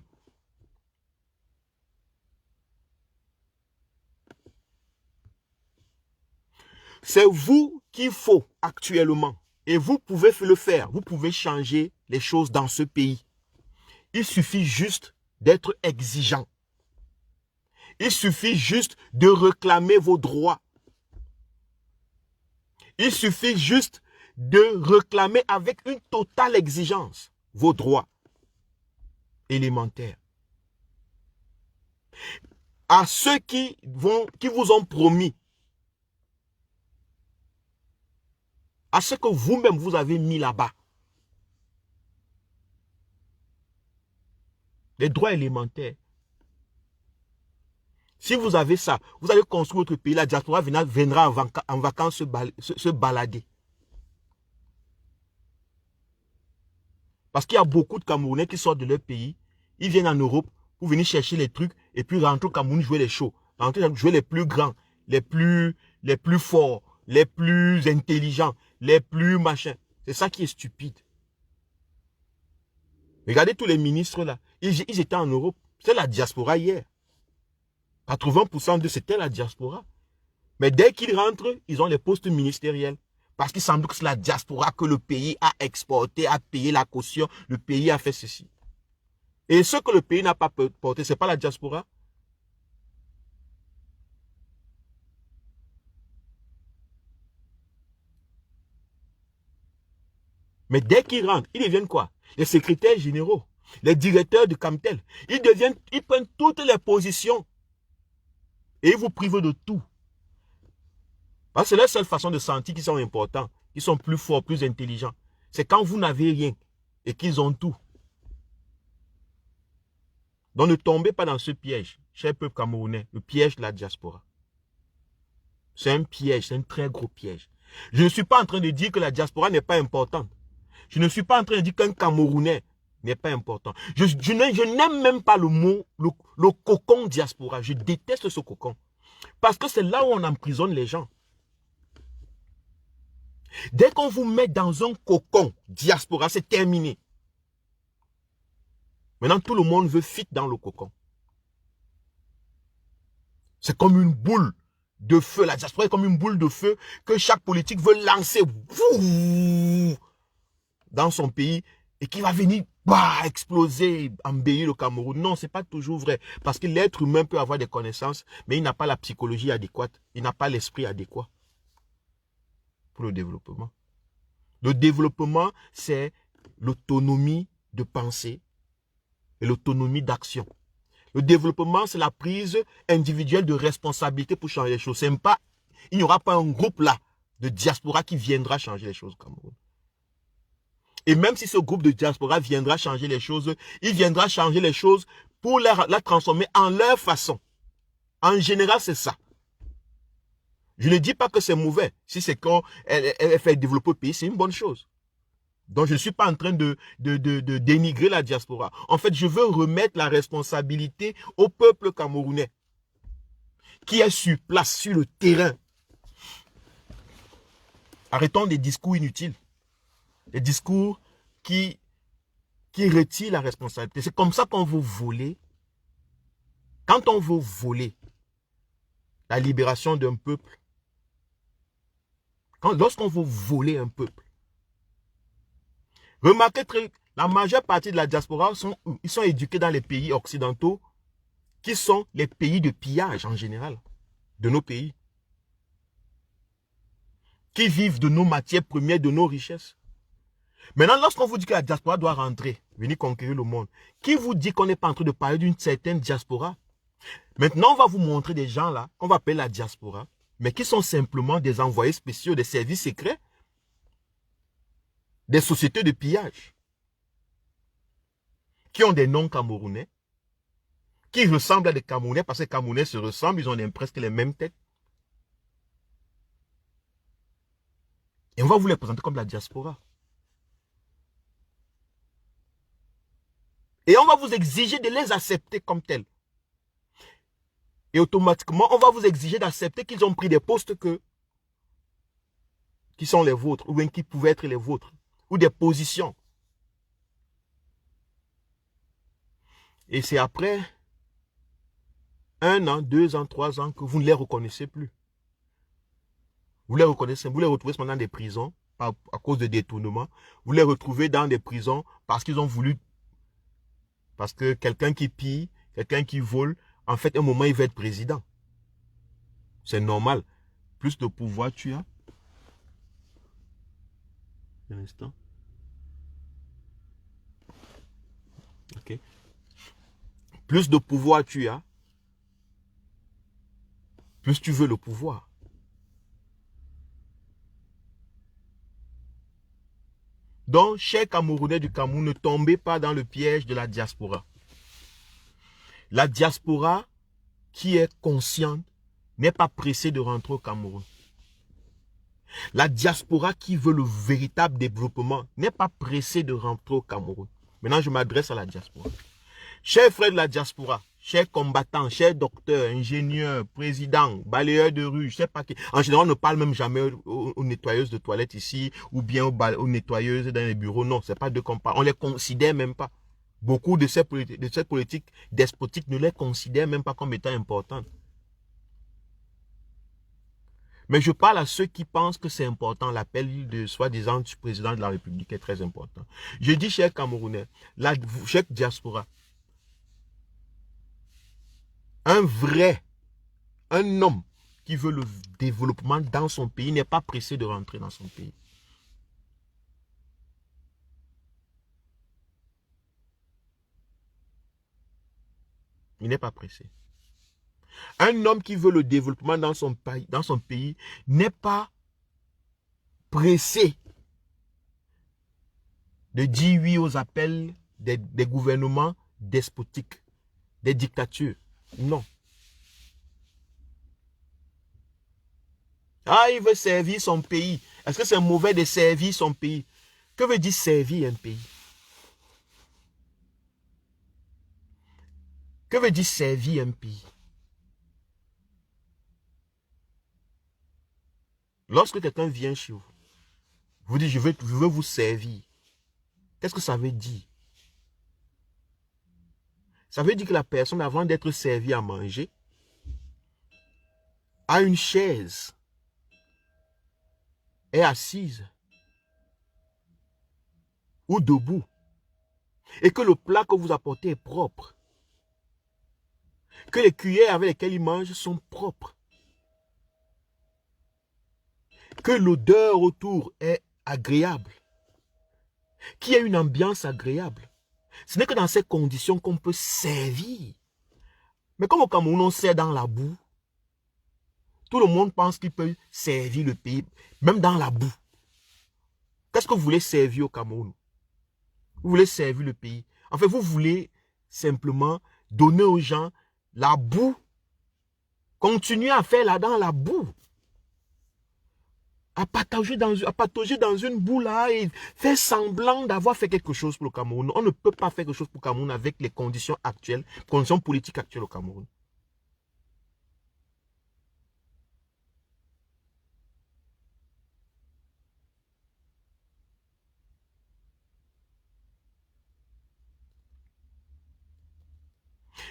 C'est vous qu'il faut actuellement. Et vous pouvez le faire. Vous pouvez changer les choses dans ce pays. Il suffit juste d'être exigeant. Il suffit juste de réclamer vos droits. Il suffit juste de réclamer avec une totale exigence vos droits élémentaires. À ceux qui vous ont promis, à ce que vous-même vous avez mis là-bas, les droits élémentaires. Si vous avez ça, vous allez construire votre pays, la diaspora viendra en vacances se balader. Parce qu'il y a beaucoup de Camerounais qui sortent de leur pays, ils viennent en Europe pour venir chercher les trucs et puis rentrer au Cameroun jouer les shows. Rentrer jouer les plus grands, les plus forts, les plus intelligents, les plus machins. C'est ça qui est stupide. Regardez tous les ministres là, ils étaient en Europe. C'est la diaspora hier. 80% de c'était la diaspora. Mais dès qu'ils rentrent, ils ont les postes ministériels. Parce qu'il semble que c'est la diaspora que le pays a exporté, a payé la caution, le pays a fait ceci. Et ce que le pays n'a pas porté, ce n'est pas la diaspora. Mais dès qu'ils rentrent, ils deviennent quoi? Les secrétaires généraux, les directeurs de Camtel. Ils prennent toutes les positions. Et ils vous privent de tout. Parce que c'est la seule façon de sentir qu'ils sont importants, qu'ils sont plus forts, plus intelligents. C'est quand vous n'avez rien et qu'ils ont tout. Donc ne tombez pas dans ce piège, cher peuple camerounais, le piège de la diaspora. C'est un piège, c'est un très gros piège. Je ne suis pas en train de dire que la diaspora n'est pas importante. Je ne suis pas en train de dire qu'un Camerounais n'est pas important. Je n'aime même pas le mot, le cocon diaspora. Je déteste ce cocon. Parce que c'est là où on emprisonne les gens. Dès qu'on vous met dans un cocon diaspora, c'est terminé. Maintenant, tout le monde veut fit dans le cocon. C'est comme une boule de feu. La diaspora est comme une boule de feu que chaque politique veut lancer dans son pays et qui va venir exploser, embellir le Cameroun. Non, ce n'est pas toujours vrai. Parce que l'être humain peut avoir des connaissances, mais il n'a pas la psychologie adéquate. Il n'a pas l'esprit adéquat pour le développement. Le développement, c'est l'autonomie de pensée et l'autonomie d'action. Le développement, c'est la prise individuelle de responsabilité pour changer les choses. Il n'y aura pas un groupe là de diaspora qui viendra changer les choses au Cameroun. Et même si ce groupe de diaspora viendra changer les choses, il viendra changer les choses pour la transformer en leur façon. En général, c'est ça. Je ne dis pas que c'est mauvais. Si c'est quand elle fait développer le pays, c'est une bonne chose. Donc, je ne suis pas en train de dénigrer la diaspora. En fait, je veux remettre la responsabilité au peuple camerounais qui est sur place, sur le terrain. Arrêtons des discours inutiles. Des discours qui retirent la responsabilité. C'est comme ça qu'on veut voler. Quand on veut voler la libération d'un peuple, lorsqu'on veut voler un peuple, remarquez la majeure partie de la diaspora, ils sont éduqués dans les pays occidentaux qui sont les pays de pillage en général de nos pays. Qui vivent de nos matières premières, de nos richesses. Maintenant, lorsqu'on vous dit que la diaspora doit rentrer, venir conquérir le monde, qui vous dit qu'on n'est pas en train de parler d'une certaine diaspora? Maintenant, on va vous montrer des gens là, qu'on va appeler la diaspora, mais qui sont simplement des envoyés spéciaux, des services secrets, des sociétés de pillage, qui ont des noms camerounais, qui ressemblent à des Camerounais, parce que les Camerounais se ressemblent, ils ont presque les mêmes têtes. Et on va vous les présenter comme la diaspora. Et on va vous exiger de les accepter comme tels. Et automatiquement, on va vous exiger d'accepter qu'ils ont pris des postes qui sont les vôtres, ou bien qui pouvaient être les vôtres, ou des positions. Et c'est après 1 an, 2 ans, 3 ans que vous ne les reconnaissez plus. Vous les reconnaissez, vous les retrouvez dans des prisons à cause de détournements. Vous les retrouvez dans des prisons parce qu'ils ont voulu, parce que quelqu'un qui pille, quelqu'un qui vole, en fait, à un moment, il va être président. C'est normal. Plus de pouvoir tu as. Un instant. Ok. Plus de pouvoir tu as, plus tu veux le pouvoir. Donc, chers Camerounais du Cameroun, ne tombez pas dans le piège de la diaspora. La diaspora qui est consciente n'est pas pressée de rentrer au Cameroun. La diaspora qui veut le véritable développement n'est pas pressée de rentrer au Cameroun. Maintenant, je m'adresse à la diaspora. Chers frères de la diaspora, chers combattants, chers docteurs, ingénieurs, présidents, balayeurs de rue, je sais pas qui. En général, on ne parle même jamais aux nettoyeuses de toilettes ici ou bien aux nettoyeuses dans les bureaux. Non, c'est pas de qu'on parle. On les considère même pas. Beaucoup de cette politique despotique ne les considèrent même pas comme étant importantes. Mais je parle à ceux qui pensent que c'est important. L'appel de soi-disant du président de la République est très important. Je dis, chers Camerounais, chers diaspora, un homme qui veut le développement dans son pays n'est pas pressé de rentrer dans son pays. Il n'est pas pressé. Un homme qui veut le développement dans son pays n'est pas pressé de dire oui aux appels des gouvernements despotiques, des dictatures. Non. Ah, il veut servir son pays. Est-ce que c'est mauvais de servir son pays? Que veut dire servir un pays? Que veut dire servir un pays? Lorsque quelqu'un vient chez vous, vous dit je veux vous servir. Qu'est-ce que ça veut dire? Ça veut dire que la personne, avant d'être servie à manger, a une chaise, est assise ou debout, et que le plat que vous apportez est propre, que les cuillères avec lesquelles il mange sont propres, que l'odeur autour est agréable, qu'il y a une ambiance agréable. Ce n'est que dans ces conditions qu'on peut servir. Mais comme au Cameroun, on sert dans la boue, tout le monde pense qu'il peut servir le pays, même dans la boue. Qu'est-ce que vous voulez servir au Cameroun? Vous voulez servir le pays. En fait, vous voulez simplement donner aux gens la boue. Continuez à faire là dans la boue. À patauger dans une boue là et faire semblant d'avoir fait quelque chose pour le Cameroun. On ne peut pas faire quelque chose pour le Cameroun avec les conditions actuelles, conditions politiques actuelles au Cameroun.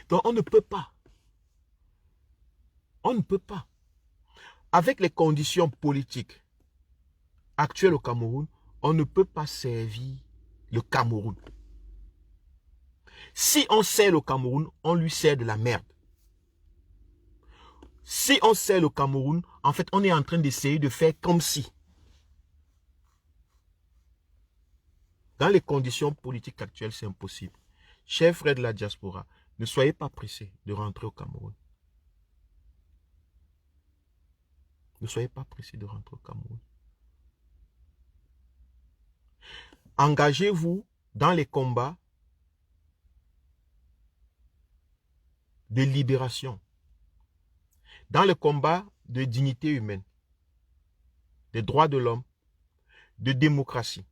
Donc on ne peut pas. On ne peut pas. Avec les conditions politiques actuelles au Cameroun, on ne peut pas servir le Cameroun. Si on sert le Cameroun, on lui sert de la merde. Si on sert le Cameroun, en fait, on est en train d'essayer de faire comme si. Dans les conditions politiques actuelles, c'est impossible. Chers frères de la diaspora, ne soyez pas pressés de rentrer au Cameroun. Ne soyez pas pressés de rentrer au Cameroun. Engagez-vous dans les combats de libération, dans le combat de dignité humaine, des droits de l'homme, de démocratie.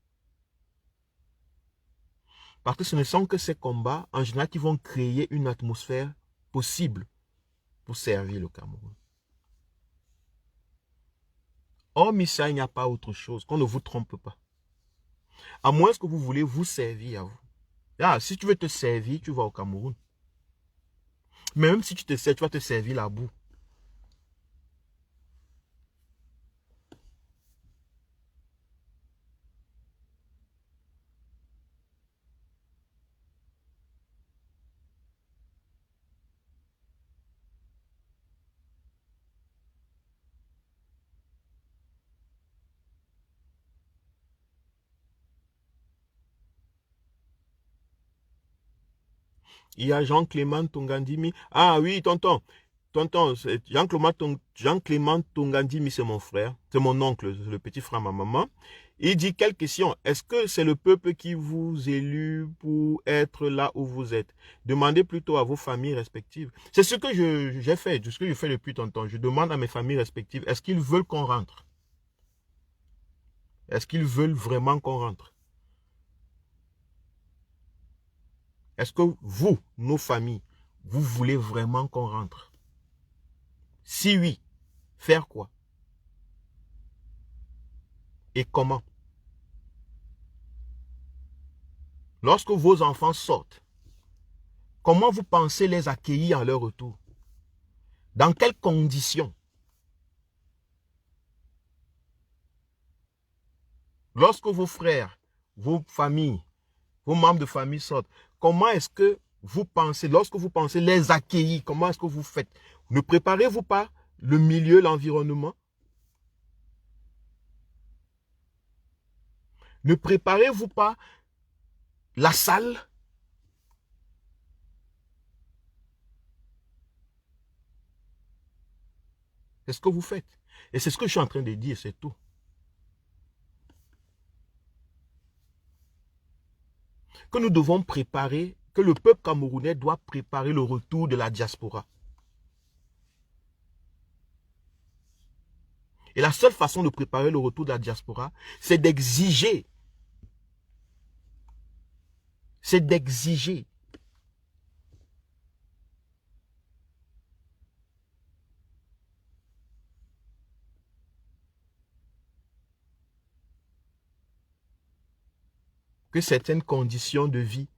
Parce que ce ne sont que ces combats, en général, qui vont créer une atmosphère possible pour servir le Cameroun. Hormis ça, il n'y a pas autre chose. Qu'on ne vous trompe pas. À moins que vous voulez vous servir à vous. Ah, si tu veux te servir, tu vas au Cameroun. Mais même si tu te sers, tu vas te servir la boue. Il y a Jean-Clément Tongandimi. Ah oui, tonton. Tonton, Jean-Clément Tongandimi, c'est mon frère. C'est mon oncle, le petit frère à ma maman. Il dit, quelle question? Est-ce que c'est le peuple qui vous élu pour être là où vous êtes? Demandez plutôt à vos familles respectives. C'est ce que j'ai fait, ce que je fais depuis tonton. Je demande à mes familles respectives, est-ce qu'ils veulent qu'on rentre? Est-ce qu'ils veulent vraiment qu'on rentre? Est-ce que vous, nos familles, vous voulez vraiment qu'on rentre? Si oui, faire quoi? Et comment? Lorsque vos enfants sortent, comment vous pensez les accueillir à leur retour? Dans quelles conditions? Lorsque vos frères, vos familles, vos membres de famille sortent, comment est-ce que vous pensez, lorsque vous pensez les accueillir, comment est-ce que vous faites? Ne préparez-vous pas le milieu, l'environnement? Ne préparez-vous pas la salle? C'est ce que vous faites. Et c'est ce que je suis en train de dire, c'est tout. Que nous devons préparer, que le peuple camerounais doit préparer le retour de la diaspora. Et la seule façon de préparer le retour de la diaspora, c'est d'exiger. C'est d'exiger. Que certaines conditions de vie,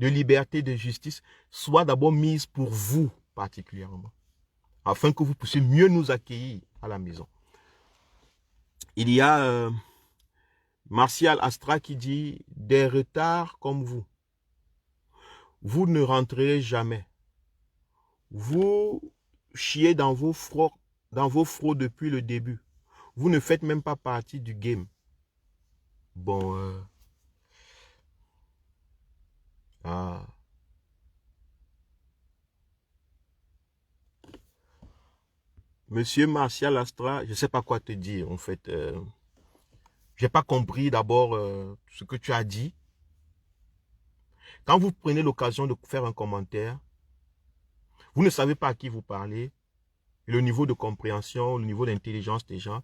de liberté, de justice, soient d'abord mises pour vous particulièrement, afin que vous puissiez mieux nous accueillir à la maison. Il y a Martial Astra qui dit « Des retards comme vous ne rentrerez jamais. Vous chiez dans vos frocs depuis le début. Vous ne faites même pas partie du game. » Bon, Monsieur Martial Astra, je ne sais pas quoi te dire en fait. Je n'ai pas compris d'abord ce que tu as dit. Quand vous prenez l'occasion de faire un commentaire, vous ne savez pas à qui vous parlez, le niveau de compréhension, le niveau d'intelligence des gens.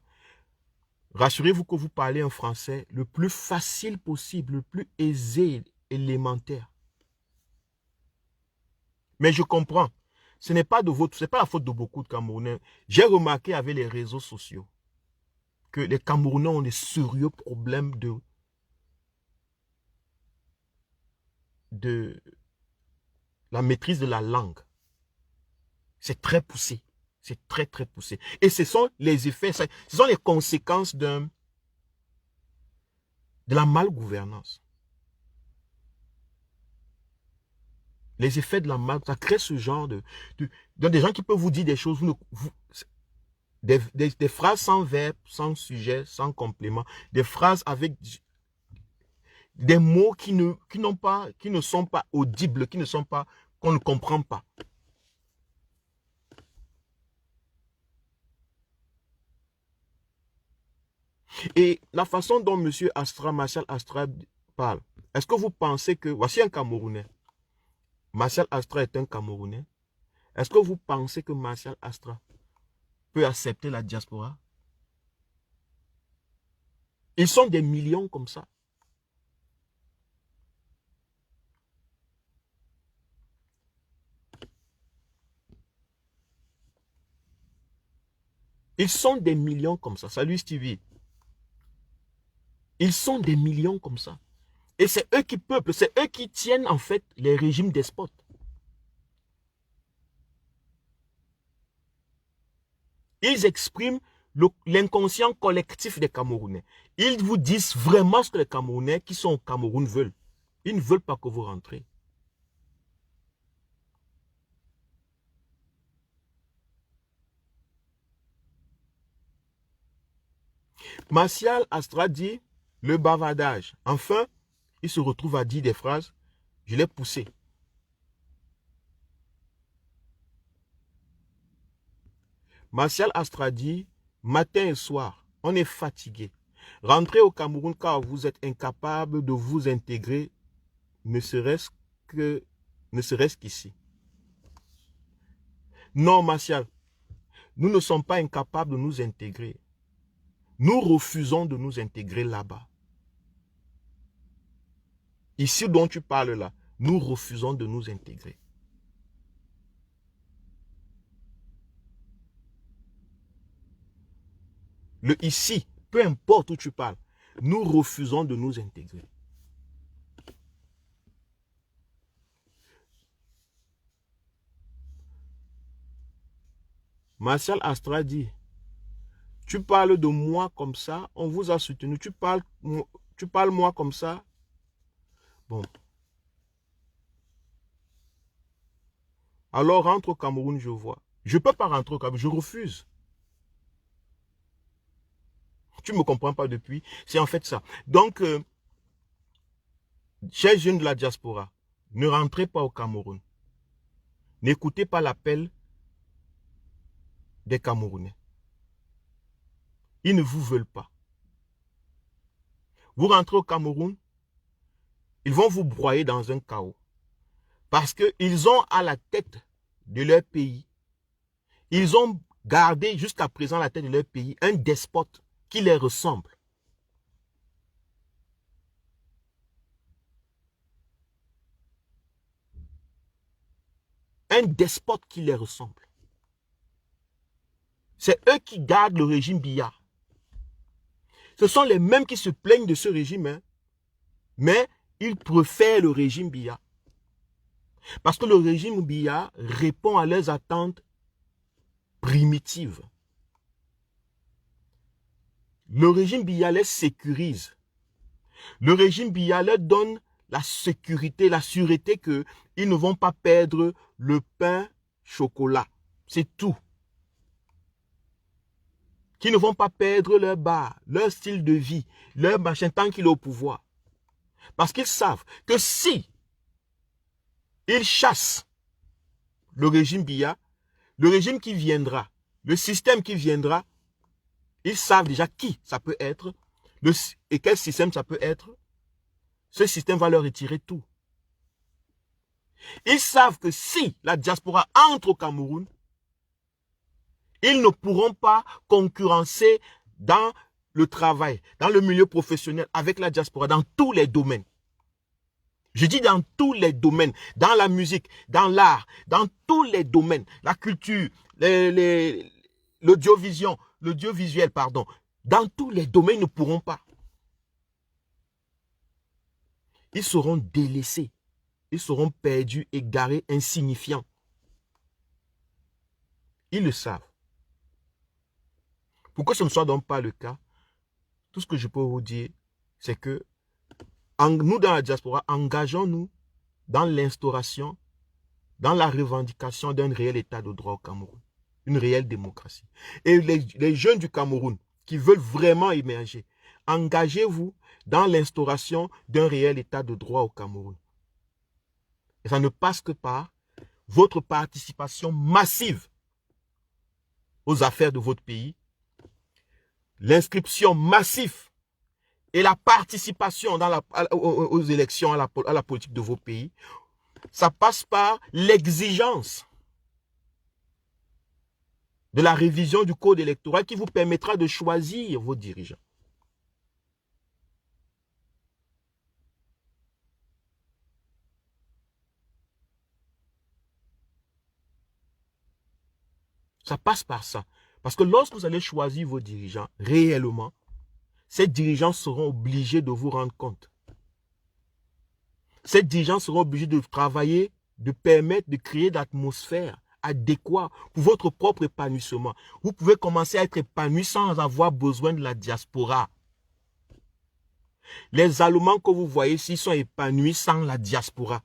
Rassurez-vous que vous parlez un français le plus facile possible, le plus aisé, élémentaire. Mais je comprends. Ce n'est pas de votre, c'est pas la faute de beaucoup de Camerounais. J'ai remarqué avec les réseaux sociaux que les Camerounais ont des sérieux problèmes de la maîtrise de la langue. C'est très poussé. C'est très, très poussé. Et ce sont les effets, ce sont les conséquences de la malgouvernance. Les effets de la malgouvernance, ça crée ce genre des gens qui peuvent vous dire des choses, des phrases sans verbe, sans sujet, sans complément, des phrases avec des mots qui ne sont pas audibles, qu'on ne comprend pas. Et la façon dont M. Astra, Martial Astra parle, est-ce que vous pensez que, voici un Camerounais, Martial Astra est un Camerounais, est-ce que vous pensez que Martial Astra peut accepter la diaspora? Ils sont des millions comme ça. Ils sont des millions comme ça. Salut Stevie. Ils sont des millions comme ça. Et c'est eux qui peuplent, c'est eux qui tiennent en fait les régimes despotes. Ils expriment l'inconscient collectif des Camerounais. Ils vous disent vraiment ce que les Camerounais qui sont au Cameroun veulent. Ils ne veulent pas que vous rentrez. Martial Astra dit le bavardage. Enfin, il se retrouve à dire des phrases. Je l'ai poussé. Martial Astra dit matin et soir, on est fatigué. Rentrez au Cameroun car vous êtes incapable de vous intégrer, ne serait-ce qu'ici. Non, Martial, nous ne sommes pas incapables de nous intégrer. Nous refusons de nous intégrer là-bas. Ici dont tu parles là, nous refusons de nous intégrer. Le ici, peu importe où tu parles, nous refusons de nous intégrer. Martial Astra dit, tu parles de moi comme ça, on vous a soutenu, tu parles moi comme ça. Bon. Alors rentre au Cameroun, je vois. Je ne peux pas rentrer au Cameroun, je refuse. Tu ne me comprends pas depuis. C'est en fait ça. Donc, chers jeunes de la diaspora, ne rentrez pas au Cameroun. N'écoutez pas l'appel des Camerounais. Ils ne vous veulent pas. Vous rentrez au Cameroun, ils vont vous broyer dans un chaos. Parce qu'ils ont à la tête de leur pays, ils ont gardé jusqu'à présent à la tête de leur pays un despote qui les ressemble. Un despote qui les ressemble. C'est eux qui gardent le régime Biya. Ce sont les mêmes qui se plaignent de ce régime, hein, mais ils préfèrent le régime Biya. Parce que le régime Biya répond à leurs attentes primitives. Le régime Biya les sécurise. Le régime Biya leur donne la sécurité, la sûreté qu'ils ne vont pas perdre le pain chocolat. C'est tout. Qu'ils ne vont pas perdre leur bar, leur style de vie, leur machin tant qu'il est au pouvoir. Parce qu'ils savent que si ils chassent le régime Biya, le régime qui viendra, le système qui viendra, ils savent déjà qui ça peut être et quel système ça peut être. Ce système va leur retirer tout. Ils savent que si la diaspora entre au Cameroun, ils ne pourront pas concurrencer dans le travail, dans le milieu professionnel avec la diaspora, dans tous les domaines. Je dis dans tous les domaines, dans la musique, dans l'art, dans tous les domaines, la culture, l'audiovisuel, pardon. Dans tous les domaines, ils ne pourront pas. Ils seront délaissés. Ils seront perdus, égarés, insignifiants. Ils le savent. Pour que ce ne soit donc pas le cas, tout ce que je peux vous dire, c'est que nous, dans la diaspora, engageons-nous dans l'instauration, dans la revendication d'un réel état de droit au Cameroun, une réelle démocratie. Et les jeunes du Cameroun qui veulent vraiment émerger, engagez-vous dans l'instauration d'un réel état de droit au Cameroun. Et ça ne passe que par votre participation massive aux affaires de votre pays, l'inscription massive et la participation aux élections, à la politique de vos pays. Ça passe par l'exigence de la révision du code électoral qui vous permettra de choisir vos dirigeants. Ça passe par ça. Parce que lorsque vous allez choisir vos dirigeants, réellement, ces dirigeants seront obligés de vous rendre compte. Ces dirigeants seront obligés de travailler, de permettre de créer l'atmosphère adéquate pour votre propre épanouissement. Vous pouvez commencer à être épanoui sans avoir besoin de la diaspora. Les Allemands que vous voyez ici sont épanouis sans la diaspora.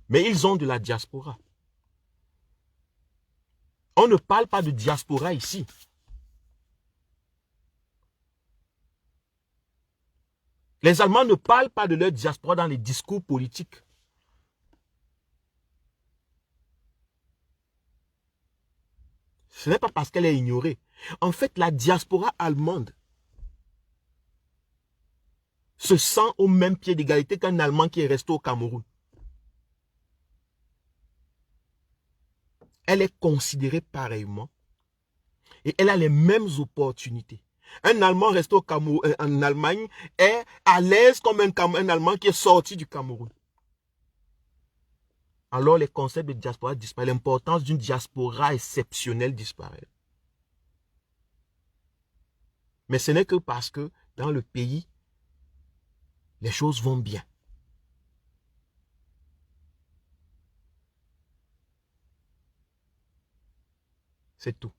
Mais ils ont de la diaspora. On ne parle pas de diaspora ici. Les Allemands ne parlent pas de leur diaspora dans les discours politiques. Ce n'est pas parce qu'elle est ignorée. En fait, la diaspora allemande se sent au même pied d'égalité qu'un Allemand qui est resté au Cameroun. Elle est considérée pareillement et elle a les mêmes opportunités. Un Allemand resté au Cameroun, en Allemagne est à l'aise comme un Allemand qui est sorti du Cameroun. Alors les concepts de diaspora disparaissent. L'importance d'une diaspora exceptionnelle disparaît. Mais ce n'est que parce que dans le pays, les choses vont bien. C'est tout.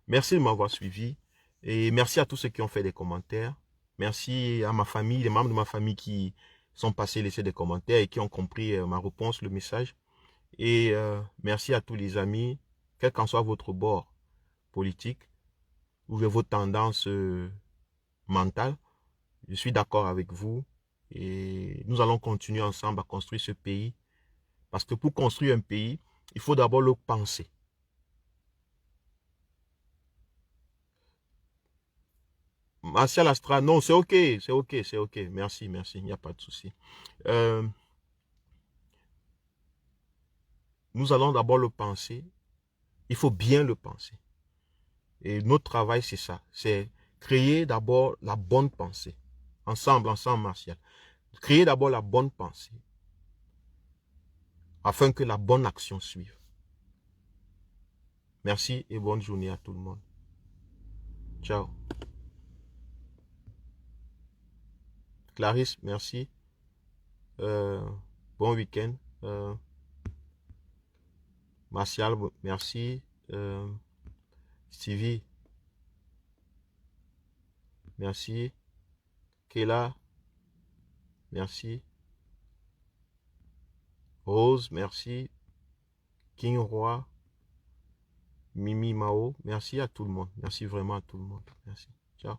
Merci de m'avoir suivi et merci à tous ceux qui ont fait des commentaires. Merci à ma famille, les membres de ma famille qui sont passés laisser des commentaires et qui ont compris ma réponse, le message. Et merci à tous les amis, quel qu'en soit votre bord politique ou vos tendances mentales. Je suis d'accord avec vous et nous allons continuer ensemble à construire ce pays. Parce que pour construire un pays, il faut d'abord le penser. Martial Astra, non, c'est ok, c'est ok, c'est ok. Merci, merci, il n'y a pas de souci. Nous allons d'abord le penser. Il faut bien le penser. Et notre travail, c'est ça. C'est créer d'abord la bonne pensée. Ensemble, Martial. Créer d'abord la bonne pensée. Afin que la bonne action suive. Merci et bonne journée à tout le monde. Ciao. Clarisse, merci. Bon week-end. Martial, merci. Stevie, merci. Kayla, merci. Rose, merci. King Roi, Mimi Mao, merci à tout le monde. Merci vraiment à tout le monde. Merci. Ciao.